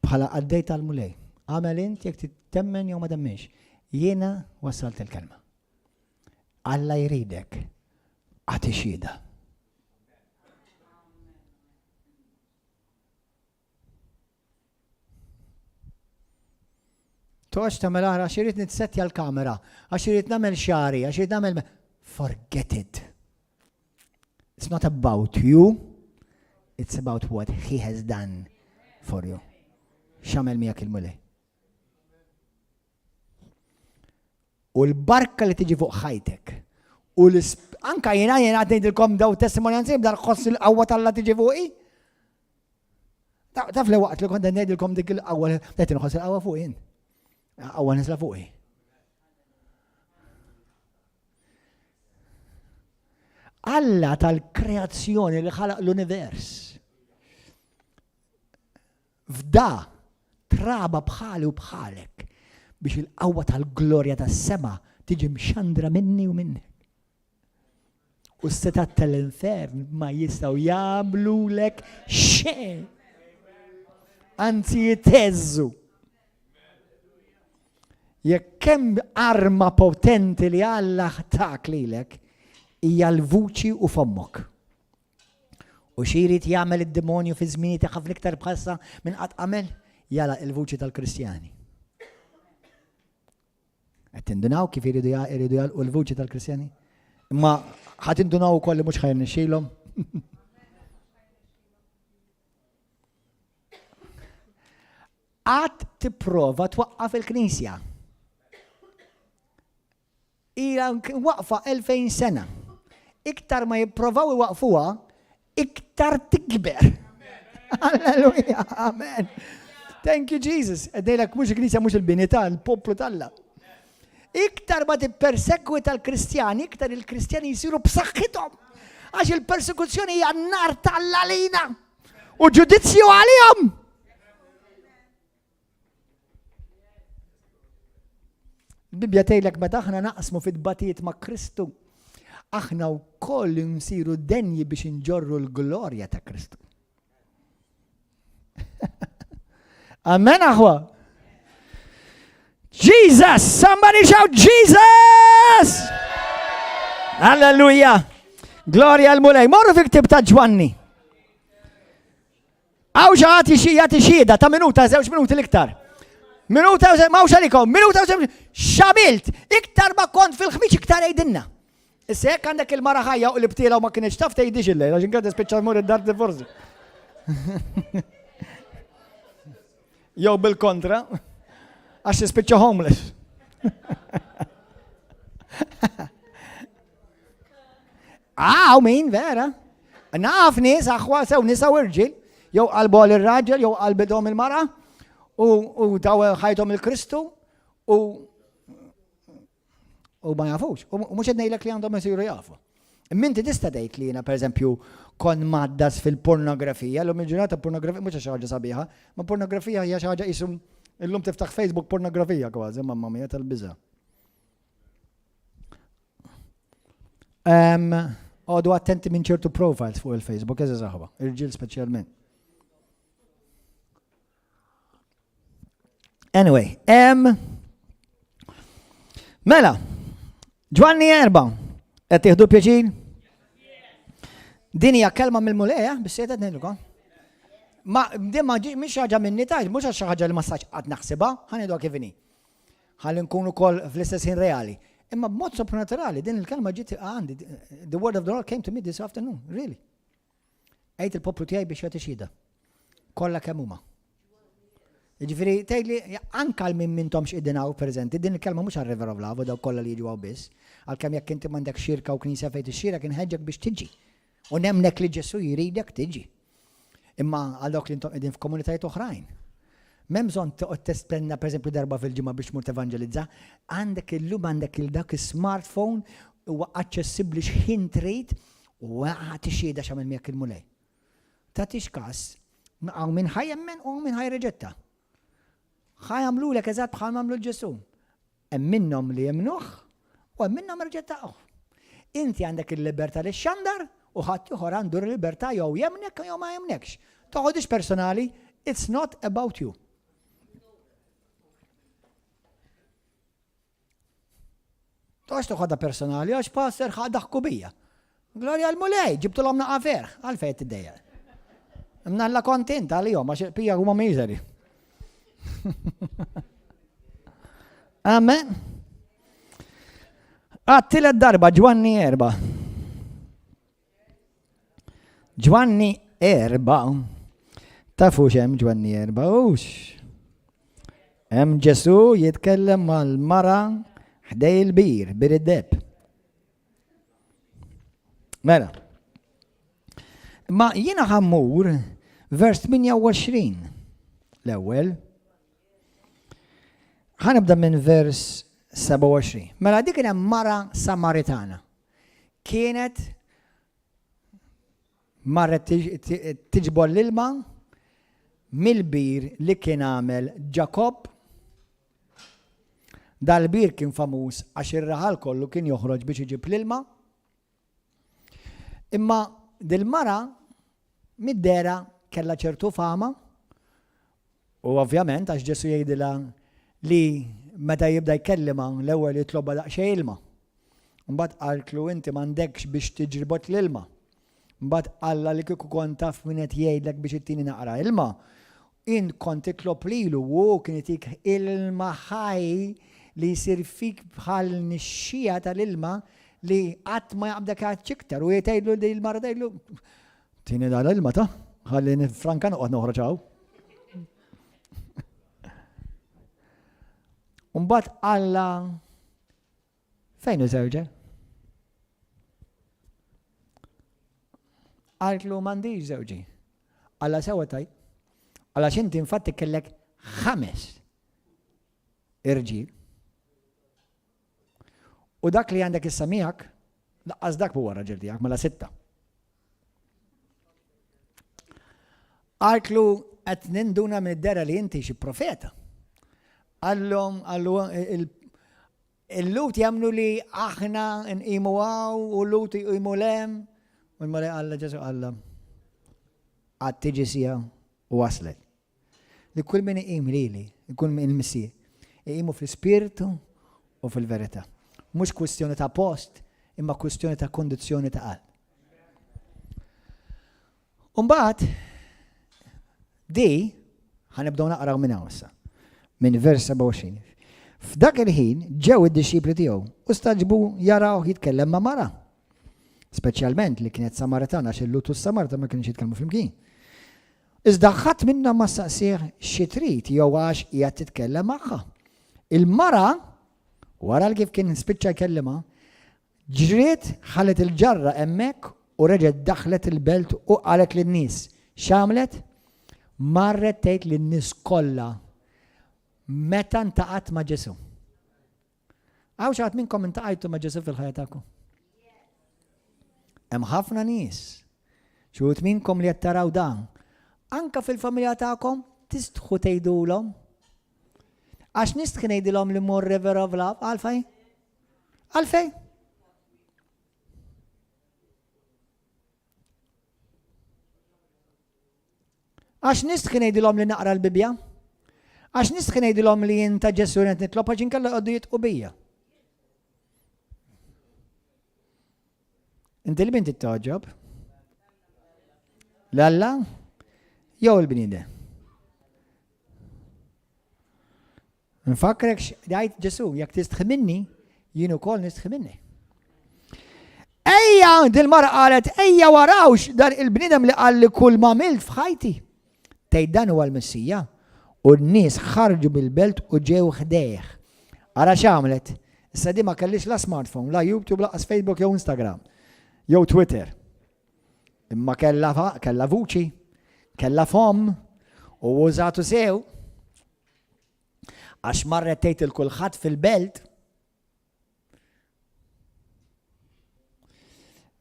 Bħala għaddej tal-mulej. Għamel int jekk tittemmen jew ma temmenx. Jiena wassalt il-kelma. Alla jridek għati xhieda. Toqgħodx tagħmel aħra għax irid nitsettja l-kamera, għax irid nagħmel xari, għax irid nagħmel forget it. It's not about you, it's about what he has done for you. X'għamel miegħek il-mulej. U l-barka li tiġi fuq ħajtek. U anka jiena ngħidilkom daw testimonjanzi b'dar ħoss il-qawwa tal-Alla tiġi fuqi. Taf li waqt li kont ngħidilkom dik il-qawwa qed inħoss il-qawwa fuq jien. Qawwa nisla fuqi. Alla tal-kreazzjoni li ħalaq l-univers. F'da traba bħali u bħalek biex il-qawwa tal-glorja tas-sema tiġi mxandra minni u minni. U s-setat tal-infern ma jistgħu jagħmlulek xejn. Anzi jitteżżu. Jekk hemm arma potenti li Alla ħtak lilek hija l-vuċi u fommok. U x'irid jagħmel id-demonju fi żmieni ta' ħafna iktar bħassa minn qatt għamel jala il-vuċi tal-Kristjani. Qed tindunaw kif iridu jalqu l-vuċi tal-Kristjani? Imma ħadd indunaw ukoll li mhux ħajrnexxielhom. Qatt tipprova twaqqaf il-Knisja. Ila waqfa 2000 sena. Iktar ma jipprovaw iwaqfuha, iktar tikber. Alleluja, amen. Thank you Jesus. Għaddejlek mhux il-Knisja mhux il-bini tal-poplu tal-Alla. Iktar ma tippersekwita l-Kristjani, iktar il-Kristjani jsiru b'saħħithom. Għax il-persekuzzjoni hija n-nar tal-Alla lejna u ġudizzju għalihom. Il-Bibja tgħidlek meta aħna naqsmu fid-batijiet ma' Kristu, aħna wkoll nsiru denji biex inġorru l-glorja ta' Kristu. Amen aħwa. Jesus! Somebody shout Jesus! Alleluja! Gloria al-mulej. Morru fi ktib ta' Ġwanni. Għaw ġaħati jagħti xieda ta' minuta, 2 minuti l-iktar. Minuta mawx għalikom, minuta xamilt, iktar ma kont fil-ħmiċ iktar ejdinna. Issa jekk għandek il-mara ħajja u l-btila u ma kienx taf tgħidix il-lejl, għaxin għadda speċa mur id-dar forsi. Jew bil-kontra, għax speċa homeless. Min vera. Naf nies aħwa sew nisa u irġiel, jew qalbu għal ir-raġel, jew qalbidhom il-mara. U daw ħajtom il-Kristu u ma jafux. U mhux qed ngħidlek li għandhom isiru jafu. Minti tista' tgħid li jiena pereżempju kon maddas fil-pornografija, l-lum il-ġurnata pornografija mhux xi ħaġa sabiħa, ma pornografija hija xi ħaġa qishom illum tiftaħ Facebook pornografija kważi, mamma mija tal-biża'. Għodu attenti minn ċertu profiles fuq il-Facebook, eża saħba, irġiel speċjalment. Anyway, mela, Ġwanni 4, qed tieħdu pjaċir? Din hija kelma mill-muleja, bis-sejta ngħidulkom. Ma din mhix ħaġa minni tajt, mhux xi ħaġa li ma stax qatt naħsibha, ħaniedu kif inhi. Ħalli nkunu wkoll fl-istess ħin reali. Imma b'mod soprannaturali din il-kelma ġiet għandi. The word of the Lord came to me this afternoon, really. Għid il-poplu tiegħi biex jagħti xhieda. Kollha kemm huma. Ġifieri tgħidli anke għal min mintomx id-dinaw preżenti, din il-kelma mhux għar-River of Love daw kollha li jiġu hawn biss, għalkemm jekk inti m'għandek xirka u knisja fejn ixxierek inħeġġek biex tiġi. U nemnek li Ġesu jridek tiġi. Imma għal dawk li intom qegħdin f'komunitajiet oħrajn. M'hemm bżonn toqgħod tespenna pereżempju darba fil-ġimgħa biex tmur tevanġelizza, għandek illum għandek dak is-smartphone huwa aċċessibbli x'ħin trid u għati xhieda x'għamel miegħek il-mulej. Tagħtix każ hawn min ħajjemmen u min ħajreġetta. ħajamlulek eżatt bħal mamlu l-Ġesu. Hemm minnhom li jemnuh u hemm minnhom irġettaqgħu. Inti għandek il-libertà li xandar u ħadd ieħor għandu l-libertà jew jemnek jew ma jemnekx. Toħodix personali, it's not about you. Toħx toħodha personali għax passer ħadaħ kubija. Glorja l-mulej, ġibtu l-omna għafer, għalfejn tiddejja. Mnalla kontent għalihom għax pija huma miżeri. Amen. Għattilet darba Ġwanni 4. Ġwanni 4. Tafu xem Ġwanni 4 ux. Hemm Ġesu jitkellem mal-mara ħdej il-bir, bir id-deb. Mela. Ma jiena ħammur vers 28 l-ewwel. Ħanibda minn vers 27. Mela dik kien hemm mara Samaritana. Kienet marret tiġbor l-ilma mill-bir li kien għamel Ġakob. Dal-bir kien famuż għax ir-raħal kollu kien joħroġ biex iġib l-ilma. Imma dil-mara mid-dera kellha ċertu fama u ovvjament għax Ġesu jgħidilha li meta jibda jkellima l-ewwel jitlobha daqsxejn ilma. Mbagħad qaltlu inti m'għandekx biex tiġribot l-ilma. Mbagħad qalla li kieku kont taf min qed jgħidlek biex ittini naqra ilma. Int kont titlob lilu u kien itik ilma ħaj li jsir fik bħal nixxija tal-ilma li qatt ma jaqbdek iktar u jgħidlu li l-mara tgħidlu tieni dal-ilma ta' ħalli nifranka noqgħod noħroġ hawn. Mbagħad qalla fejn hu żewġa? Qaltlu m'għandix żewġi. Alla sewa tajt. Alla x'inti infatti kellek 5 irġiel. U dak li għandek issa miegħek laqqas dak huwa raġel tiegħek mela 6. Qaltlu qed ninduna mid-dera li inti xi profeta. Għallhom il-lut jagħmlu li aħna nqimu għaw u l-lut jqimu lem. U l-mara Alla Ġesu Alla għad tiġi sija u waslet. Li kull min iqim lili, kull min il-Missija, iqimu fl-ispirtu u fil-verità. Mhux kwistjoni ta' post, imma kwistjoni ta' kondizzjoni ta' qalb. Mbagħad di ħanibdew naqraw minn hawn issa. Minn vers 27. F'dak il-ħin ġew id-disċipli tiegħu u staġbu jaraw jitkellem ma' mara. Speċjalment li kienet Samaritana għax il-Lut u s-Samarita ma kienx jitkellmu flimkien. Iżda ħadd minnha ma staqsih xi trid jew għax qiegħed titkellem magħha. Il-mara wara kif kien spiċċa jkellimha, ġriet ħallet il-ġarra hemmhekk u reġgħet daħlet il-belt u qalet lin-nies x'għamlet? Marret tgħid lin-nies kollha meta ntaqgħet ma' Ġesu. Għaw xi minnkom intaqgħajtu ma' Ġesu fil-ħajja tagħkom? Hemm ħafna nies. Xi wħud minnkom li qed taraw dan. Anke fil-familja tagħkom tistħu tgħidulhom. Għax nistħi ngħidilhom li mmur River of Love, għalfejn? Għalfejn? Għax nistħi ngħidilhom li naqra l-Bibja? Għax nistħi ngħidilhom li inta Ġesu qed nitlob għax inkella jqogħdu jitqu bija. Inti li binti toġob? L-Alla? Jew il-bniedem? Nfakkrek jgħid Ġesu, jekk tistħi minni, jien ukoll nistħi minni. Ejja, dil-mara qalet, ejja warawx dan il-bniedem li qal li kull ma għamilt f'ħajti. Tgħid dan huwa l-Missija. U n-nies ħarġu bil-belt u ġew ħdejh. Ara x'għamlet? Issa di ma kellix la smartphone, la YouTube, laqas Facebook jew Instagram, jew Twitter. Imma kellha vuċi, kellha fom u użatu sew. Għax marret tgħid il-kulħadd fil-belt.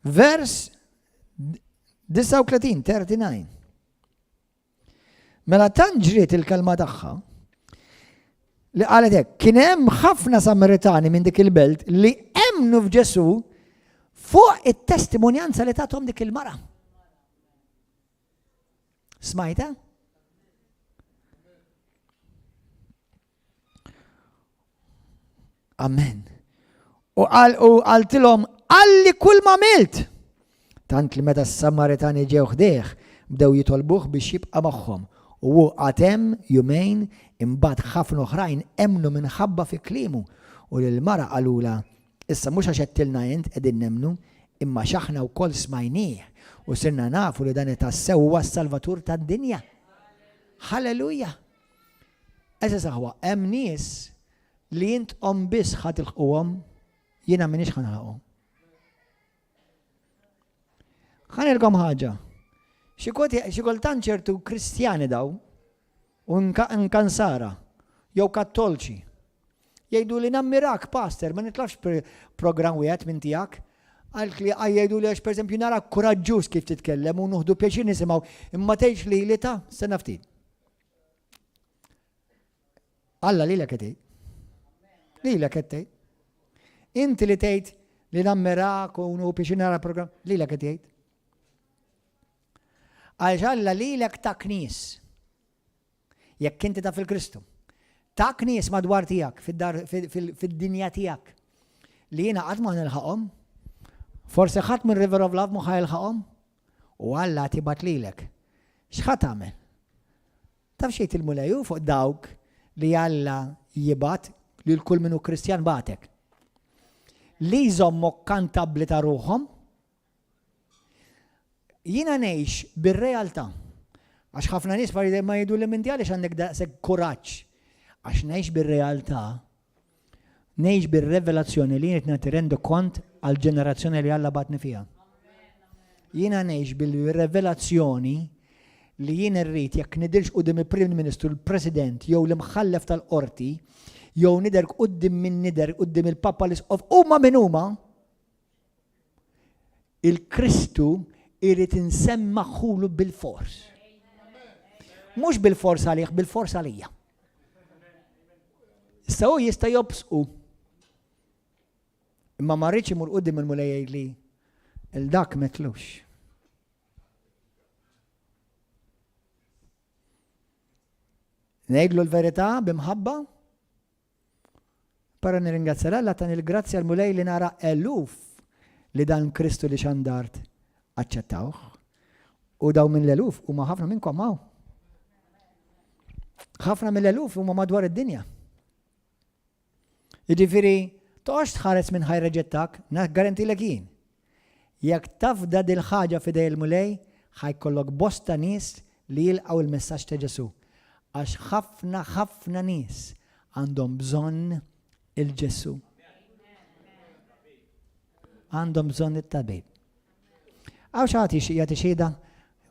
Vers 39. Mela tant ġriet il-kelma tagħha li qalet hekk, kien hemm ħafna Samaritani minn dik il-belt li emmnu f'Ġesu fuq it-testimonjanza li tagħthom dik il-mara. Smajta? Amen. U qaltilhom għalli kull ma għamilt. Tant li meta s-Samaritani ġew ħdejh bdew jitolbuh biex jibqa' magħhom U għatem jumejn imbagħad ħafna oħrajn emnu minħabba fi kliemu. U l-mara qalula issa mhux għax qedtilna int qegħdin nemnu imma x'aħna wkoll smajnieh u sirna nafu li dan itassew huwa s-salvatur tad-dinja. Halleluja. Eża saħwa hemm nies li intom biss ħatilħquhom jiena m'iniex ħanħaqhom. Ħanilkom ħaġa. Xi kultant ċertu Kristjani daw u nkansara jew kattolċi jgħidu li nammirak pastor, ma nitlafx program wieħed minn tiegħek. Għalk li jgħidu li għax per esempio nara kuraġġuż kif titkellem u nuħdu pjaċir nisimgħu imma tgħidx li ta' sena ftit. Alla lilek qed tgħid. Lilek qed tgħid. Inti li tgħid li nammirak u nuħdu pjaċir nara program lilek qed tgħid. Għalx Alla lilek ta' knies. Jekk inti ta' fil-Kristu. Ta' knies madwar tiegħek fid-dinja tiegħek li jiena qatt ma nilħaqhom. Forse ħadd minn River of Love ma ħajilħaqhom u Alla tibat lilek. X'ħadd tagħmel? Taf xejn il-mulejju fuq dawk li Alla jibat li l-kull minnu Kristjan batek. Li jżommok kantabbli ta' ruħhom. Jiena ngħix bir-realtà. Għax ħafna nies ma jgħidu li minn għaliex għandek daqshekk kuraġġ. Għax ngħix bir-realtà, ngħix bir-revelazzjoni li jien qed rendu kont għal ġenerazzjoni li Alla batni fiha. Jiena ngħix bil-revelazzjoni li jien irrid jekk nidhirx quddiem il-Prim Ministru, l-President jew l-imħallef tal-qorti, jew nidher quddiem il-Papa l-Isqof huma min huma, il-Kristu irid insemma ħulu bil-fors. Mhux bil-fors għalih, bil-fors għalija. Issa hu jista' jobsqu. Imma ma rridx imur quddiem il-mulej li il-dak metlux. Ngħidlu l-verità bimħabba. Para nirringrazzja Alla tan il-grazzja l-mulej li nara eluf li dan Kristu li xandart aċċettawh. U daw minn l-eluf huma ħafna minnkom hawn. ħafna mill-eluf huma madwar id-dinja. Jiġifieri toqgħodx tħares minn ħajreġettak, garantilek jien. Jekk tafda dil ħaġa f'idej il-mulej, ħajkollok bosta nies li jilqgħu il-messaġġ ta' Ġesu. Għax ħafna nies għandhom bżonn il-Ġesu. Għandhom bżonn it-tabib. Għaw xagħti jagħti xhieda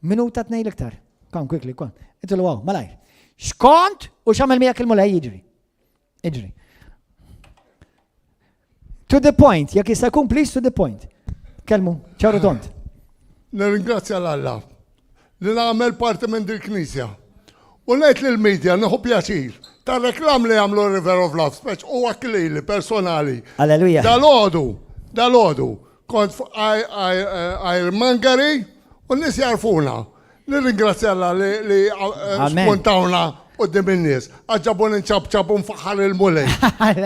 minuta tnejn iktar. Kom quickly, kom. Itlu għaw, malajr. Xkont u x'għamel miegħek il-mulej jiġri. To the point, jekk jista' jkun please to the point. Kelmu, ċaru tont. Nirringrazzja l-Alla li nagħmel parti minn dil-Knisja. U ngħid lill-medja nieħu pjaċir tar-reklam li jagħmlu River of Love, speċ u għaklili personali. Alleluja. Dal-għodu, kont Mangari u n-nies jarfuna. Nirringrazzja Alla li spuntawna qudiem in-nies. Għaġġabun inċabċabu nfaħħar il-mulej.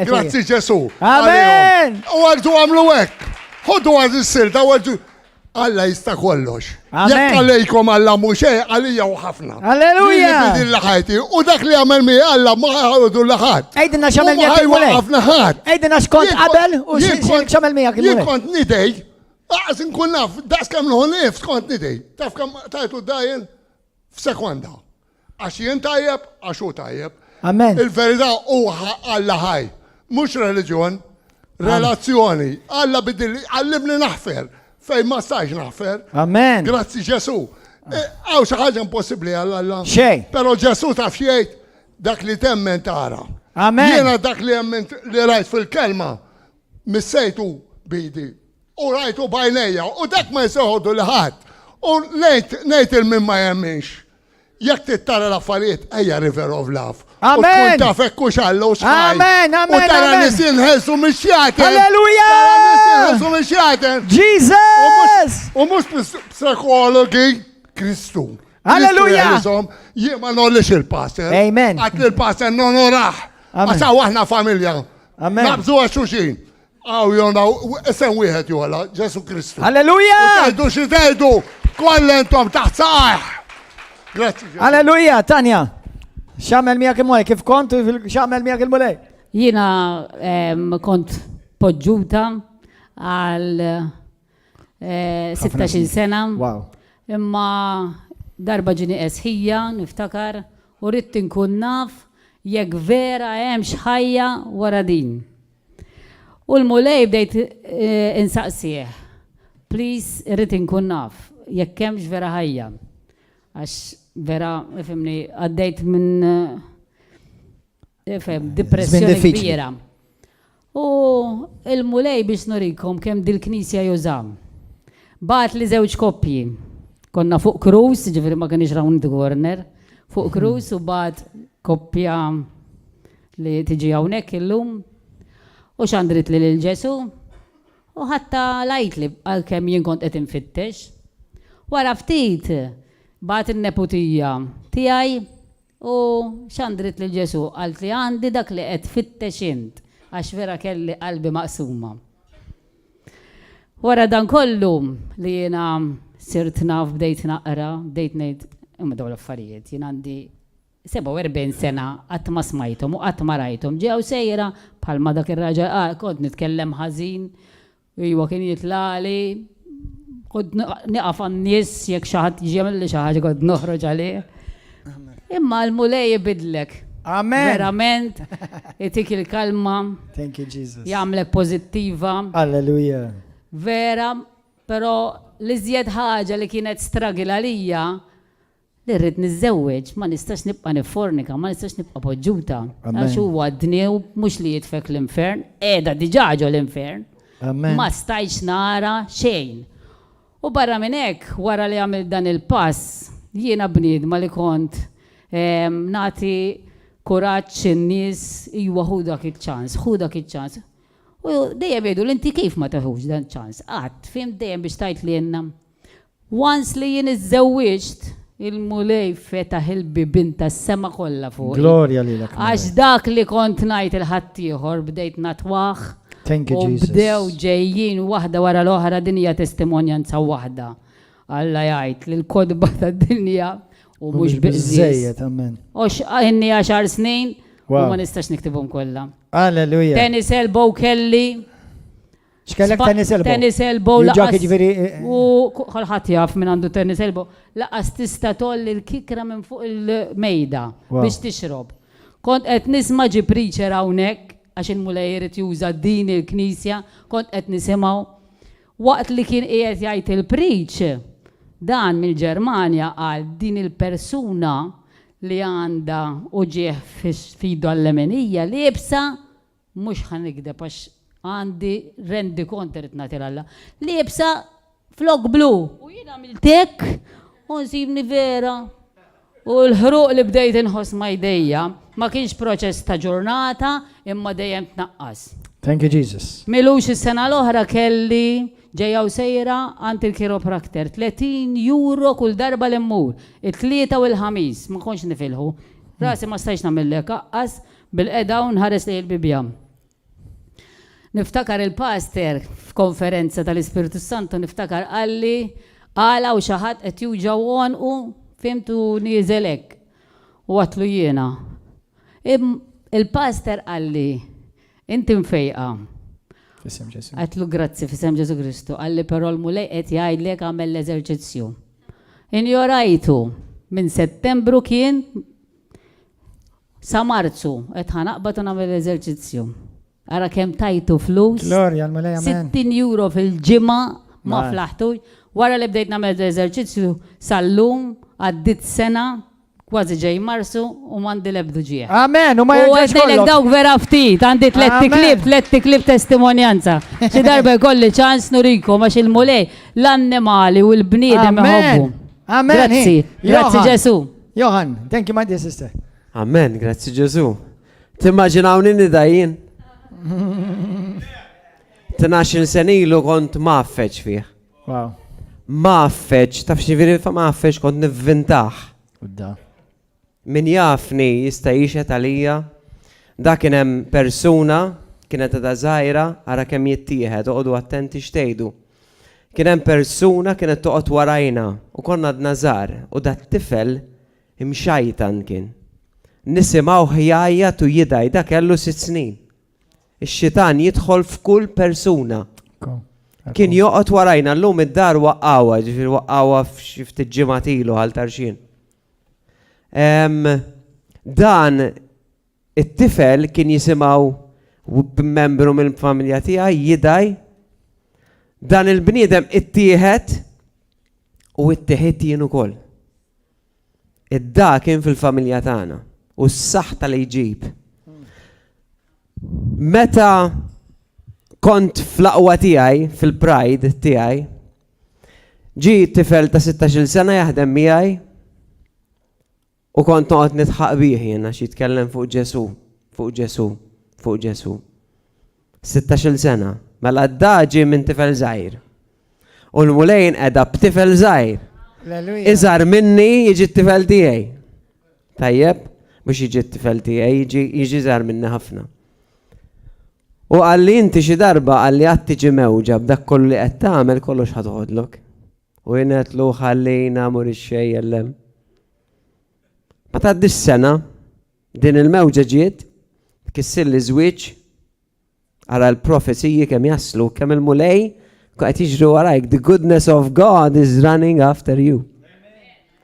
Grazzi Ġesu. Amen. U għarġu għamlu hekk. Ħoddu għad is-silta u għarġu. Alla jista' kollox. Jekk għalejkom Alla mhux għalija u ħafna. Alleluja. Bidil laħajti u dak li għamel mi Alla ma ħawdu laħat. Ejdinna x'għamel miegħek il-mulej. Ħafna ħadd. Ejdinna x'kont qabel u x'għamel miegħek il-mulej. Jien kont nidej. Għazin kun naf, das kam nħonif, skont nidej. Taf kam tajtu d-dajen f'sekonda. Għax jien tajjeb, għax u tajjeb. Amen. Il-verità u Alla ħaj. Mux reliġjon, relazzjoni. Alla bidilli, għallimni naħfer. Fej ma stajx naħfer. Amen. Grazzi Ġesu. Għaw xaħġa impossibli Alla. Xej. Pero Ġesu taf xiejt dak li temmen tara. Amen. Jiena dak li rajt fil-kelma missejtu bidi. U rajtu bajnejja, u dak ma jisoħodu liħat. U nejt il-min ma jemminx. Jek tittara l-affarijiet, ejja River of Love. Amen. U tkun tafek kux għallu xħaj. Amen. U tara nisin ħelsu mixjaten. Halleluja. Tara nisin ħelsu mixjaten. Jesus. U mux psikologi, Kristu. Halleluja. Jie ma nollix il-passer. Amen. Għat il-passer non oraħ. Għasa waħna familja. Amen. Nabżu għaxuxin. Għaw jona, esen wieħed jola, Ġesu Kristu. Halleluja! U tajdu xi tajdu, kollentom taħt saħ. Grazzi. Alleluja, Tanja. X'għamel miegħek il-mulej? Kif kont x'għamel miegħek il-mulej? Jiena kont poġġuta għal 16 sena. Wow. Imma darba ġini esħija, niftakar, u rrid inkun naf jekk vera hemm x'ħajja wara din. U l-mulej bdejt insaqsih. Please, rrid inkun naf jekk hemmx vera ħajja. Għax vera, ifhimni, għaddejt minn depressjoni diffiċli. kbira. U il-mulej biex nurikom kemm dil-knisja jużam. Bat li żewġ koppji. Konna fuq krus, ġifiri ma kienx round the corner, fuq krus u bat koppja li tiġi hawnhekk illum. U xandrit li l-ġesu. U ħatta lajt li għal-kemm jien kont qed infittex. Wara ftit bat in-neputija tiegħi u xandrit li l-ġesu għalt li għandi dak li qed fittex int għax vera kelli qalbi maqsuma. Wara dan kollu li jiena sirt naf bdejt naqra, bdejt ngħid imma dawn l-affarijiet jien għandi 47 sena qatt ma smajthom u qatt ma rajthom. Ġew sejra bħalma dak ir-raġel kont nitkellem ħażin, iwa kien jitlali, kont nieqaf għan-nies jekk xi ħadd jiġi jagħmel li xi ħaġa kont noħroġ għalih. Imma l-mulej jibidlek. Amen. Verament, itik il-kalma, Thank you, Jesus. jagħmlek pożittiva. Alleluja. Vera, però l-iżjed ħaġa li kienet stragil għalija li rrid niżżewweġ, ma nistax nibqa' nifornika, ma nistax nibqa' poġġuta. Amen. Għax huwa d-dniew mhux li jitfek l-infern, qiegħda diġà ġo l-infern. Amen. Ma stajx nara xejn. U barra minn hekk, wara li għamil dan il-pass, jiena bniedma li kont nagħti kuraġġ in-nies iwa ħu dak iċ-ċans, ħu dak iċ-ċans. U dejjem jgħidu l-inti kif ma taħux dan ċans. Qatt, fim dejjem biex tajt li jenna. Once li jien iżżewwiġt, il-mulej fetaħ il-bibin tas-sema kollha fuq. Gloria lilek. Għax dak li kont ngħid il-ħadd ieħor bdejt natwaħ. Thank you, U Jesus. bdew ġejjin waħda wara l-oħra dinja testimonjanza waħda. Alla jgħid li l-kodba tad-dinja u mhux biżżejjed. biżżejjed, amen. Ox inni 10 snin u Wow. ma nistax niktibhom kollha. Alleluja. Tennis elbow kelli. X'kellek tennis elbow? Tennis elbow Ġak laqas. jiġifieri U ħolħat jaf minn għandu tennis elbow. Laqas tista' tolli l-kikra minn fuq il-mejda Wow. biex tixrob. Kont qed nisma' ġi preacher hawnhekk għax il-mulej irid juża din il-knisja, kont qed nisimgħu waqt li kien qiegħed jgħid il-preach dan mill-Ġermanja għal din il-persuna li għandha u ġieħ fidu għall-lemenija li jibsa mhux ħanikdeb għax għandi rendi kont irid nagħti Alla. Li jibsa flok blu. U jien għamiltek u nsibni vera. U l-ħruq li bdejt inħoss ma' jdejja ma kienx proċess ta' ġurnata imma dejjem tnaqqas. Thank you, Jesus. Milux is-sena l-oħra kelli ġejjaw sejra għand il-chiropractor 30 euro kull darba l-immur, it-tlieta u l-ħamis, ma konx nifilħu. Rasi ma stajx nagħmellek aqqas bil-qeda u nħares li l-bibja. Niftakar il-pastor f'konferenza tal-Ispiritu Santu niftakar għalli għala u xi ħadd qed juġawon u fimtu nieżelek u għatlu jiena. Il-pastor għalli inti mfejqa. Fisem Ġesu. Għatlu grazzi fisem Ġesu Kristu. Għalli però l-mulej qed jgħidlek għamel l-eżerċizzju. Injorajtu minn Settembru kien sa Marzu qed ħanaqbad u nagħmel l-eżerċizzju. Ara kemm tajtu flus. Gloria al-mulej, amen. 60 euro fil-ġimgħa ma Man. flaħtux. Wara li bdejt nagħmel l-eżerċizzju sal-lum għaddit sena kważi ġej Marsu u m'għandi l-ebdu ġieħ. Amen, u ma U jerġax għedlek kollok. dawk vera ftit, għandi Amen. tletti klip testimonjanza. Xi darba jkolli ċans nurikom għax il-mulej l-annimali u l-bniedem iħobbu. Amen. Amen. Grazzi, grazzi Johan. Ġesu. Johan, thank you, my dear sister. Amen, grazzi Ġesu. Timmaġinawni nidajin? 12 senilu kont maffeċ fih. Wow. Maffeċ, taf xiviri fa maffeċ kont nivvintaħ. Udda. Min jafni jista jixet għalija, da kienem persuna, kienet da zaħira, għara kem jittieħed, uqdu attenti xtejdu. Kienem persuna kienet toqgħod warajna u konna d-nazar u da t-tifel imxajtan kien. Nisimgħu ħjajjat u jidaj, dak kellu 6 snin. Ix-xitan jidħol f'kull persuna. Kien joqgħod warajna llum id-dar waqqawha, ġifieri waqqawha f'xi ftit ġimgħat ilu għal tarxien. Dan it-tifel kien jisimgħu membru mill-familja tiegħi jidaj. Dan il-bniedem ittieħed u ittieħed jien ukoll. Id-da kien fil-familja tagħna u s-saħħa li jġib. Meta kont fl-aqwa tiegħi, fil-pride tiegħi, ġi tifel ta' 16 sena jaħdem miegħi u kont noqgħod nitħaq bih jien għax jitkellem fuq Ġesu, fuq Ġesu, fuq Ġesu. 16 sena, mela d-da ġi minn tifel żgħir. U l-mulejn qiegħda b'tifel żgħir. Iżgħar minni jiġi t-tifel tiegħi. Tajjeb, mhux jiġi t-tifel tiegħi, jiġi żgħar minni ħafna. U għalli inti xi darba għalli qatt tiġi mewġa b'dak kollu li qed tagħmel kollox ħadħodlok. U jien qedlu ħallina mur ix-xejn jellem. Ma tgħaddix sena, din il-mewġa ġiet, kissirli żwieġ, ara l-profeziji kemm jaslu, kemm il-mulej qed jiġru warajk, the goodness of God is running after you.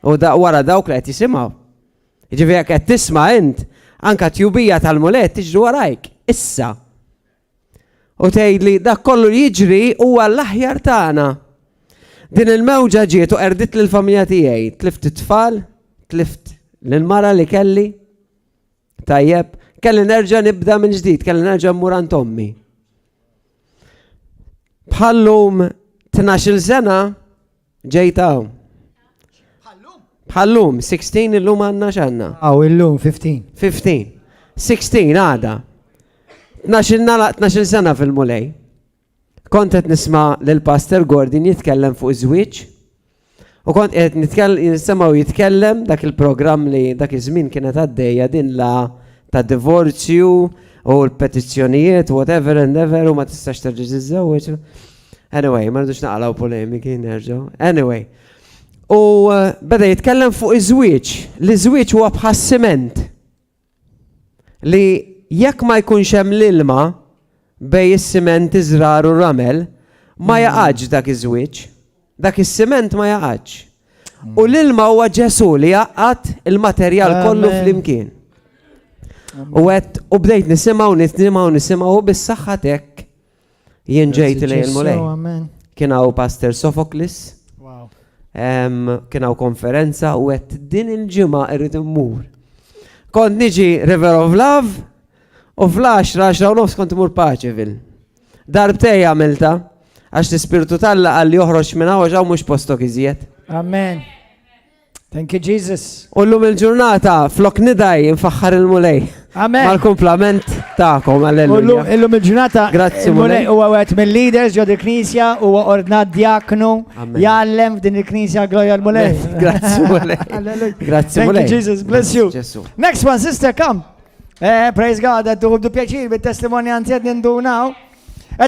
U wara dawk li qed jisimgħu. Jiġifieri jekk qed tisma' int, anke tjubija tal-mulej tiġru warajk, issa. U tgħidli dak kollu jiġri huwa l-aħjar tagħna. Din il-mewġa ġiet u qerdit lill-familja tiegħi, tlift it-tfal, tlift lill-mara li kelli. Tajjeb, kelli nerġa' nibda minn ġdid, kelli nerġa' mmur għand ommi. Bħallum 12 sena ġejtaw. Bħallum 16 illum għandna x'għandna. Illum 15. 15. 16 għada. 12 sena fil-mulej. Kont qed nisma' lil Pastor Gordon jitkellem fuq iż-żwieġ. U kont qed nisimgħu jitkellem dak il-programm li dak iż-żmien kienet għaddejja din la ta' divorzju u l-petizzjonijiet, whatever and ever, u ma tistax terġa' tiżżewweġ. Anyway, ma rridux naqgħu polemiki nerġgħu. Anyway. U beda jitkellem fuq iż-żwieġ. L-iżwieġ huwa bħas-siment. Li jekk ma jkunx hemm l-ilma bej is-siment iżrar u ramel, ma jaqgħodx dak iż-żwieġ. Dak is-siment ma jaqgħodx. U l-ilma huwa Ġesu li jaqgħad il-materjal kollu flimkien. U bdejt nisimgħu bis-saħħa tek jien ġejt lejn il-mulej. Kien hawn Pastor Sofoklis. Kien hawn konferenza u qed din il-ġimgħa irid immur. Kont niġi River of Love u fl-10 u nofs kont imur Paċeville. Darbtej għamilta għax l-Ispirtu Talla qal li joħroġ minn hawn ġew mhux postok iżjed. Amen. Thank you, Jesus. U llum il-ġurnata flok nidaj infaħħar il-mulej. Amen. Mal-komplament ta'kom, alleluja. Illum il-ġurnata il-mulej huwa wieħed mill-leaders ġod il-Knisja huwa ordnat djaknu jgħallem f'din il-Knisja glorja l-mulej. Grazzi mulej. Grazzi mulej. Thank you, Jesus. Bless you. Next one, sister, come. Praise God, that tuħdu pjaċir bit-testimonjanzi qed nindunaw.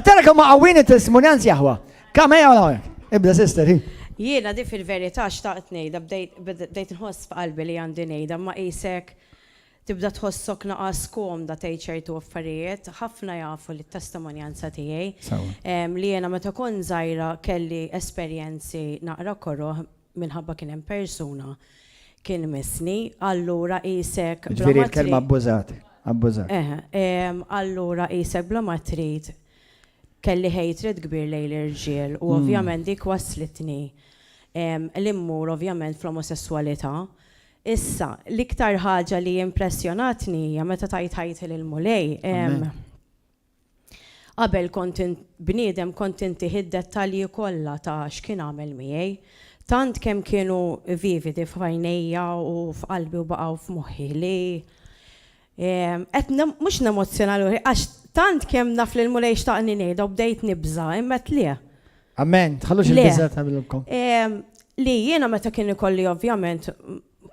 Tara kemm qawwin it-testimonjanzi jaħwa. Come ejja ibda sister. Jiena di fil-verità xtaqt ngħidha bdejt inħoss f'qalbi li għandi ngħidha ma qisek tibda tħossok naqas komda tgħid ċertu affarijiet, ħafna jafu li t-testimonjanza tiegħi li jiena meta kon żgħira kelli esperjenzi naqra korroħ minħabba kien hemm persuna kien missni, allura qisek ġifieri l-kelma abbużat. Allura qisek bla ma trid kelli hatred kbir lejn l-irġiel u ovvjament dik waslitni l-immur ovvjament fl-omosessualità. Issa, l-iktar ħaġa li impressjonatni hija meta tajt lil-mulej. Qabel bniedem kont inti id-dettalji kollha ta' x'kien għamel miegħi. Tant kemm kienu vividi f'għajnejja u f'qalbi u baqgħu f'moħħi li qed mhux nemozzjonali għax tant kemm naf li l-mulej xtaqni ngħidha u bdejt nibża imma le. Amen, tħallux il-biża tagħmilkom. Li jiena meta kien ikolli ovvjament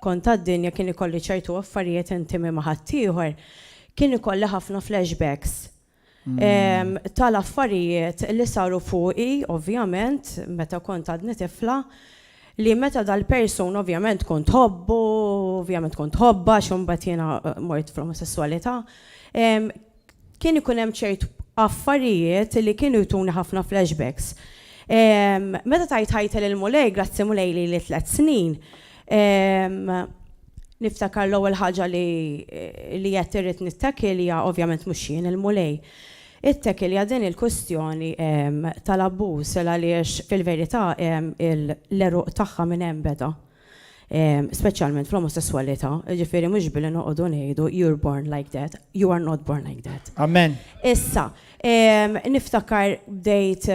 kont għad-dinja kien ikolli ċertu affarijiet intimi ma' ħaddieħor, kien ikolli ħafna flashbacks. Tal-affarijiet li saru fuqi, ovvjament, meta kont għadni tifla, li meta dal-person ovvjament kont hobbu, ovvjament kont hobba, xumbat jena mort fl-omosessualità, kien ikun hemm ċertu affarijiet li kienu jtuni ħafna flashbacks. Meta tajt ħajtel il-mulej, grazzi mulej li 3 snin, niftakar l-ewwel ħaġa li qed irrid nittakil hija ovvjament mhux jien il-mulej. Ittakil hija din il-kwestjoni tal-abbuż għaliex fil-verità l-eruq tagħha minn hemm beda. Speċjalment fl-omosessualità, ġifieri mhux billi noqogħdu ngħidu you're born like that, you are not born like that. Amen. Issa, niftakar bdejt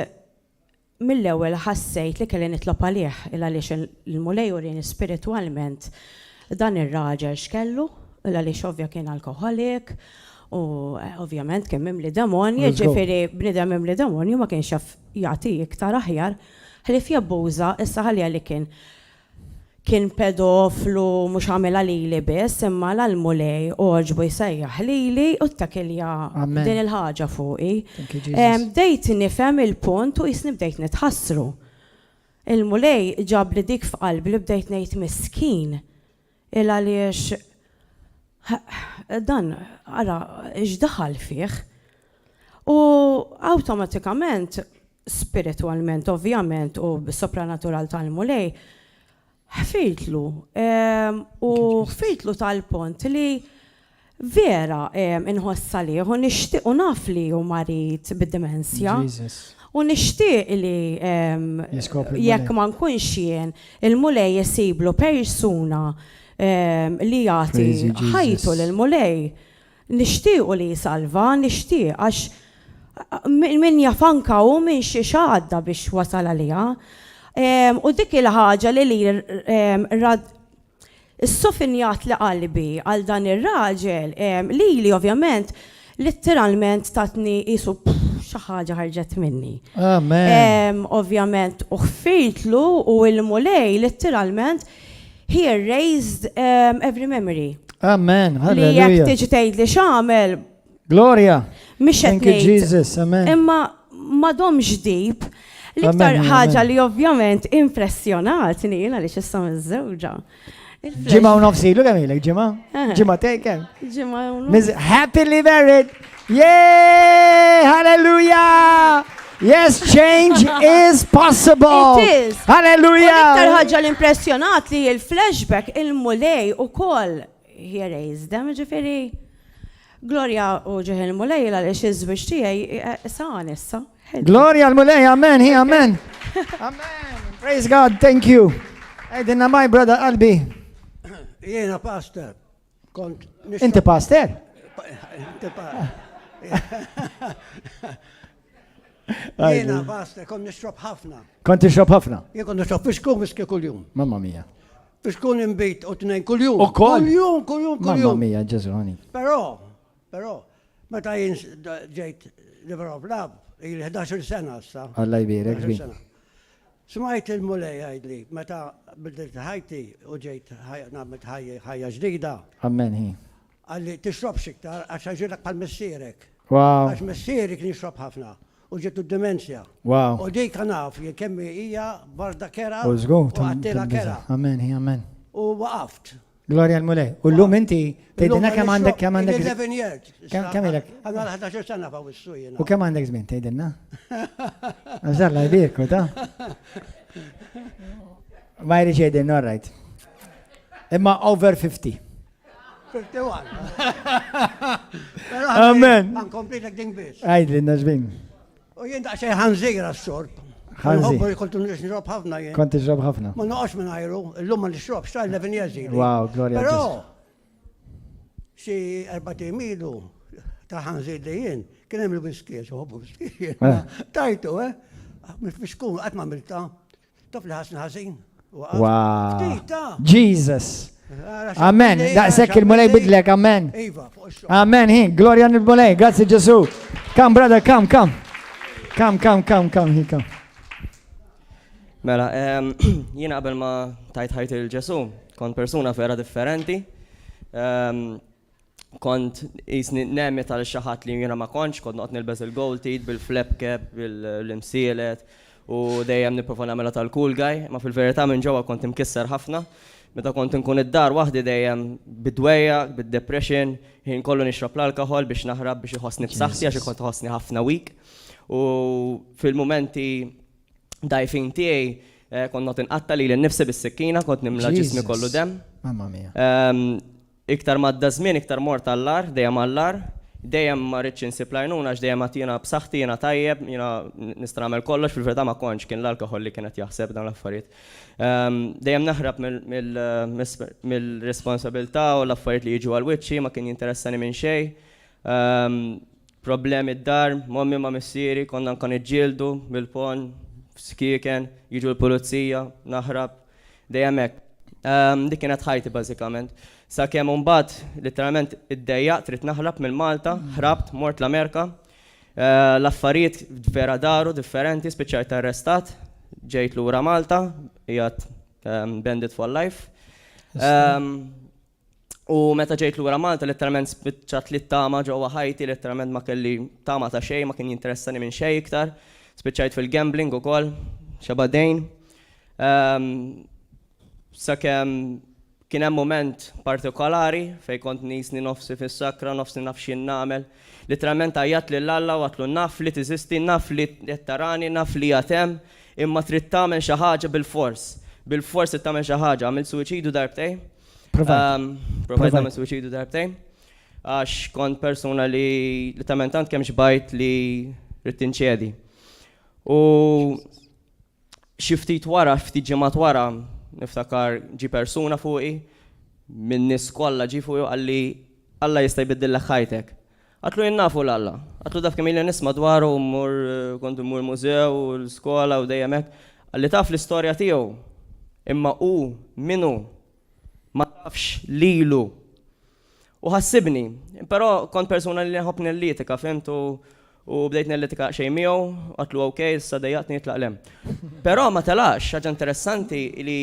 mill-ewwel ħassejt li kelli nitlob għalih għaliex il-mulej urini spiritwalment dan ir-raġel x'kellu, għaliex ovvja kien alkoholik, u ovvjament kien mimli demonji, ġifieri bniedem mimli demonju ma kienx jaf jagħti iktar aħjar, ħalli jabbuża issa ħalli li kien pedoflu mhux għamilha lili biss, imma l-mulej oġbu jsejjaħ lili u ttakilja din il-ħaġa fuqi. Bdejt nifhem il-punt u jisni bdejt nitħassru. Il-mulej ġab li dik f'qalbi li bdejt ngħid miskin. Għaliex dan ara x'daħal fih. U awtomatikament, spiritualment ovvjament u b-sopranatural tal-mulej, ħfejtlu u ħfejtlu tal-punt li vera inħossa li u nixtieq u naf li hu marit bid-demenzja. U nixtieq li jekk ma nkunx jien il-mulej isiblu persuna li jagħti ħajtu lill-mulej. Nixtiequ li jisalva, nixtieq għax min jafanka u minn xi xadda biex wasal għaliha. U dik il-ħaġa li s-sofinjat li qalbi għal dan ir-raġel li ovvjament letteralment tatni jisu xi ħaġa ħarġet minni. Amen. Ovvjament uħfirtlu u l-mulej letteralment he erased every memory. Amen. Li jekk tiġi tgħid li x'għamel. Gloria. Mhix qed Thank you, Jesus. Amen. Imma m'għadhomx deep. L-iktar ħaġa li ovvjament impressjonatni jiena li x'issa miż-żewġa. Ġimgħa u nofsilu kemm ilek ġimgħa? Ġimgħa tejkem. Ġimgħa u nofs. Happily married. Yay! Hallelujah! Yes, change is possible. It is. Hallelujah! L-iktar ħaġa l-impressjonat li il-flashback il-mulej ukoll he raised them, ġifieri Gloria u ġeħ il-mulej għaliex iż-żwieġ tiegħi saqan issa. Gloria al-mulej, amen, he, amen. Amen. Praise God, thank you. Dinna my brother Albi. Jiena pastor. Inti pastor? Jiena pastor, kont nixrob ħafna. Kont tixrob ħafna? Jien kont nixrob fiskun miski kuljum. Mamma mia. Fiskun imbit u tnejn kuljum. U kol? Kuljum. Mamma mia, Ġesu ħani. Però, meta jien ġejt Liver of Love, il-11 sena issa. Alla jbirek bi. Smajt il-mulej għajdli, meta bidilt ħajti u ġejt ħajja ġdida. Amen, hi. Għalli tixrob xiktar għax ġilek pal messierek. Wow. Għax messierik nixrob ħafna. U ġetu d-demenzja. Wow. U dik għanaf, kemmi hija barda kera. U żgur. U għattila kera. Amen, hi, amen. U waqaft. Gloria al-mulej. U l-lum inti, tejdina kemm għandek, kemm għandek. 11 years. Kemm ilek? Għanna 11 sena fa' wissu jena. U kemm għandek żmien, tejdinna? Għażalla jbirku, ta? Ma jridx jgħidin, all right. Imma over 50. 51. Amen. Għankompletek din bis. Għajdlinna żmien. U jien daqxej ħanżira s-sorb. Ħanżir. Kontu nixrob ħafna jien. Kont tixrob ħafna. Ma noqgħodx minn ajru, l-lum ma nixrob, xta' 11 years. Wow, Gloria Però Ġesu. xi 40 milu ta' ħanżir li jien, kien hemm il-biskiet, uħobbu biskiet. Tajtu, mil-fiskun, qatt ma milta. Taf li ħasna ħażin. Wow. Ftita. Jesus. Amen. Daqshekk il-mulej bidlek, amen. Iva, fuq ix-xogħol. Amen, hi. Gloria nil-mulej. Grazzi Ġesu. Come, brother, come. Come, come. Mela, jiena qabel ma tajt ħajt il-Ġesu, kont persuna vera differenti. Kont jisni nemmi tal-xaħat li jiena ma konċ, kont noqt nilbes il-gold teeth, bil-flap cap, bil-imsielet. u dejjem nipprova nagħmilha tal-cool guy, ma fil-verità minn ġewwa kont imkisser ħafna. Meta kont nkun id-dar waħdi dejjem bid-dwejja, bid-depression, ħin kollu nixrob l-alkohol biex naħrab biex iħossni b'saħħti għax kont iħossni ħafna weak. U fil-momenti dajfin tiegħi kont not inqatta li l-nifsi bis-sikkina, kont nimla ġismi kollu dem. Mamma mia. Iktar madda żmien, iktar mort allar, dejjem allar. Dejjem ma rridx insib lajnuna għax dejjem għatina b'saħħti jiena tajjeb, jiena nista' nagħmel kollox, fil-verità ma kontx kien l-alkohol li kienet jaħseb dawn l-affarijiet. Dejjem naħrab mill-responsabilità u l-affarijiet li jiġu għal-wiċċi, ma kien jinteressani minn xejn. Problemi d-dar, mommi ma missieri, konna nkan iġġieldu bil-pon, skieken, jiġu l-pulizija, naħrab, dejjem hekk. Dik kienet ħajti bażikament. Sakemm mbagħad letteralment iddejjaq trid naħrab mill-Malta, ħrabt mort l-Amerika. L-affarijiet vera daru differenti, spiċċajt arrestat, ġejt lura Malta, qiegħed bandit for life. U meta ġejt lura Malta letteralment spiċċat li tama ġewwa ħajti, letteralment ma kelli tama ta' xejn, ma kien jinteressani minn xejn iktar. Spiċċajt fil-gambling ukoll, xabadejn. Sakemm kien hemm mument partikolari fejn kont nisni nofsi fis-sakra, nofsi naf x'in nagħmel. Letteralment għajjat lil Alla u għatlu naf li tiżisti, naf li qed tarani, naf li għatem, imma trid tagħmel xi ħaġa bil-fors. Bil-fors trid tagħmel xi ħaġa, għamil suwiċidu darbtejn. Provajt nagħmel suwiċidu darbtejn. Għax kont persuna li tant kemm xbajt li rrid tinċedi. U xi ftit wara, ftit ġimgħat wara, niftakar ġi persuna fuqi, minn nies kollha ġi fuqi għalli Alla jista' jbiddillek ħajtek. Għatlu jinnafu l-Alla. Għatlu daf kemm ili nisma' dwaru kont immur mużew u l-skola u dejjem hekk. Għalli taf l-istorja tiegħu. Imma hu minnu ma tafx lilu. U ħassibni, però kont persuna li nħobb nellietika, fimtu u bdejt nellietika xejn miegħu, għatlu okej, issa dejjaqtni jitlaq lem. Però ma telax ħaġa interessanti li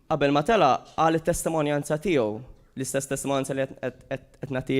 qabel ma tela għal it-testimonjanza tiegħu, l-istess testimonjanza li qed nagħti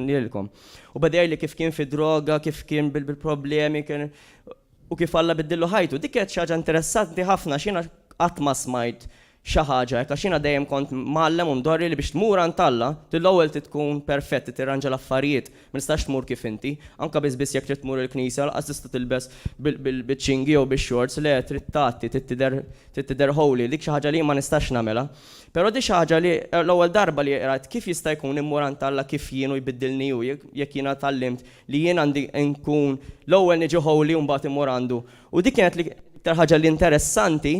lilkom. U bedej li kif kien fi droga, kif kien bil-problemi u kif Alla biddillu ħajtu. Dik kienet xi ħaġa interessanti ħafna x'jiena qatt ma smajt xi ħaġa hekk għax jiena dejjem kont mgħallem u mdorri li biex tmur għand Alla l-ewwel tkun perfett, tirranġa l-affarijiet, ma nistax tmur kif inti, anke biss jekk trid tmur il-knisja laqas tista' tilbes bil-ċingi jew bix-shorts, le trid tagħti, trid tidher holy, dik xi ħaġa li ma nistax nagħmilha. Però di xi ħaġa li l-ewwel darba li rajt kif jista' jkun immur għand Alla kif jienu jbiddilni hu jekk jiena tallimt li jien għandi nkun l-ewwel niġi holy u mbagħad immur għandu. U dik kienet l-iktar ħaġa li interessanti.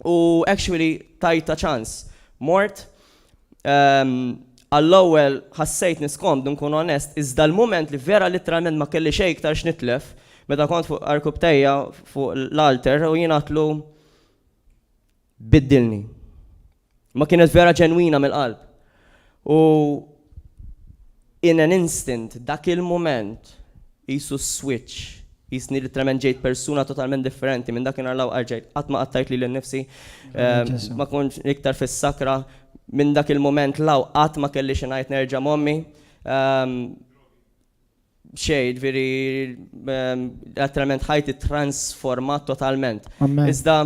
U actually tajta ċans. Mort, għall-ewwel ħassejt niskom nkun onest, iżda l-moment li vera literalment ma kelli xejn iktar x'nitlef, meta kont fuq arkubtejja fuq l-alter u jien għatlu biddilni. Ma kienet vera ġenwina mill-qalb. U in an instant, dak il-moment, jisu switch. Jisni literalment ġejt persuna totalment differenti minn dak inarlaw ġejt qatt ma qattajt li l-nifsi, ma konx iktar fis-sakra, minn dak il-moment law qatt ma kelli xi ngħid nerġa' mommi. Xejn, veri literalment ħajti transformat totalment. Iżda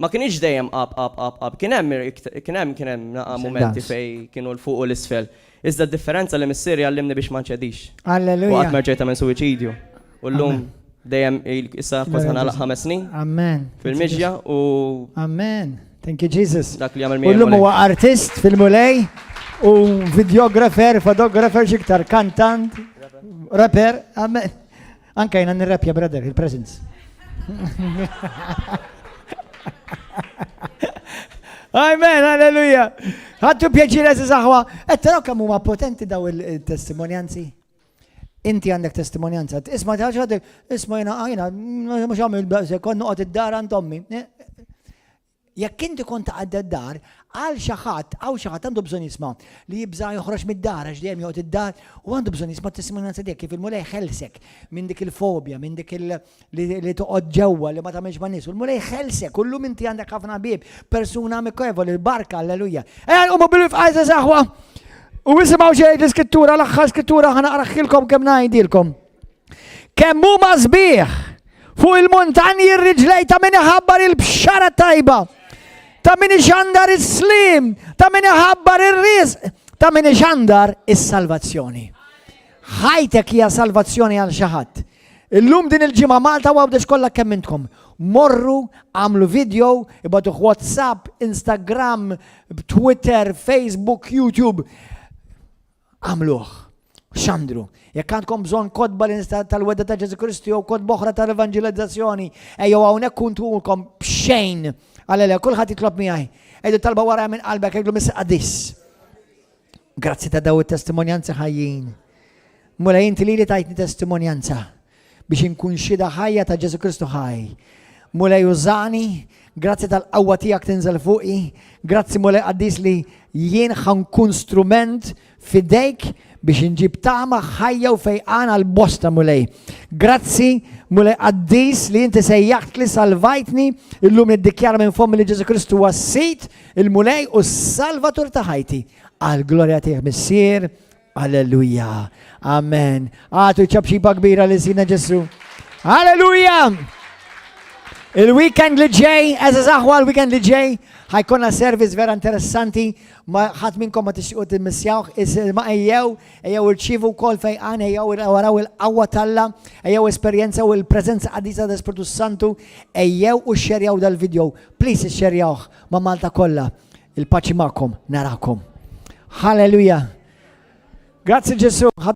ma kienx dejjem up. Kien hemm momenti fej kienu l-fuq u l-isfel. Iżda d-differenza li missieri għallimni biex ma nċedix. Alleluja. U qatt ma rġejt minn suwiċidju. U llum dejjem issa kważi ħanalaq 5 snin. Amen. Fil-miġja u Amen. Thank you Jesus. dak li jagħmel U llum huwa artist fil-mulej u videographer, fotografer xiktar, kantant, rapper. Amen. Anke jiena nirrapja brother, il-presence. Amen, alleluja. Ħadtu pjaċir eżi saħwa. Taraw kemm huma potenti daw il-testimonjanzi. Inti għandek testimonjanza, isma taħġadek, isma jena, mux għamil b'se, kon nuqot id-dar għand ommi. Jekk inti kont għadda d-dar, għal xaħat, għaw xaħat għandu bżon jisma li jibza joħroġ mid-dar, għax dejjem joqgħod id-dar, u għandu bżon jisma testimonjanza dik kif il-mulej ħelsek minn dik il-fobja, minn dik li toqgħod ġewwa li ma tagħmilx man nies. U l-mulej ħelsek, kullum inti għandek ħafna bib, persuna mikevol, il-barka, alleluja. Umu bil-fqajza saħwa. U isimaw xejn l-iskrittura, l-aħħar skrittura ħana qaraħħilkom kemm ngħidilkom. Kemm huma sbieħ Fuq il-montanji ir-riġlej ta' min iħabbar il-bxara tajba. Ta' min ixandar is-slim. Ta' min iħabbar ir-rizq. Ta' min ixandar is-salvazzjoni. Ħajtek hija salvazzjoni għal xi ħadd. Illum din il-ġimgħa Malta għawdex kollha kemm intkom. Morru, għamlu video, ibatuh WhatsApp, Instagram, Twitter, Facebook, YouTube. Għamluh. Xandru. Jekk għandkom bżonn kodba tal-wedda ta' Ġesu Kristi jew kodba oħra tal-evangelizzazzjoni, ejjew hawnhekk kuntulkom b'xejn għalele kulħadd jitlob miegħi. Ejdu talba wara minn qalbek ejdu mis qadis. Grazzi ta' daw it-testimonjanza ħajjin. Mula inti li tajtni testimonjanza biex inkun xida ħajja ta' Ġesu Kristu ħaj. Mula jużani, grazzi tal-qawwa tiegħek tinżel fuqi, grazzi mula qaddis li jien ħankun strument fidejk biex nġib tama ħajja u fejqan għal-bosta mulej. Grazzi mulej qaddis li inti sejjaħt li salvajtni illum niddikjara minn fommi li Ġesu Kristu wassit il-mulej u s-salvatur ta' ħajti. Għal-glorja tiegħek missier. Alleluja. Amen. Għatu ċabxiba kbira li sina Ġesu. Alleluja. Il-weekend li ġej, eżazaħwa l-weekend li ġej, ħajkonna service vera interessanti, ma ħat minnkom ma tixtiqu timmissjawh, ma ejjew irċivu kol fejqan, ejjew waraw il-qawwa talla, ejjew esperjenza u il-prezenza qadisa ta' Spiritu Santu, ejjew u xerjaw dal-video. Please xerjawh ma' Malta kollha. Il-paċi magħkom, narakom. Halleluja. Grazie Ġesu.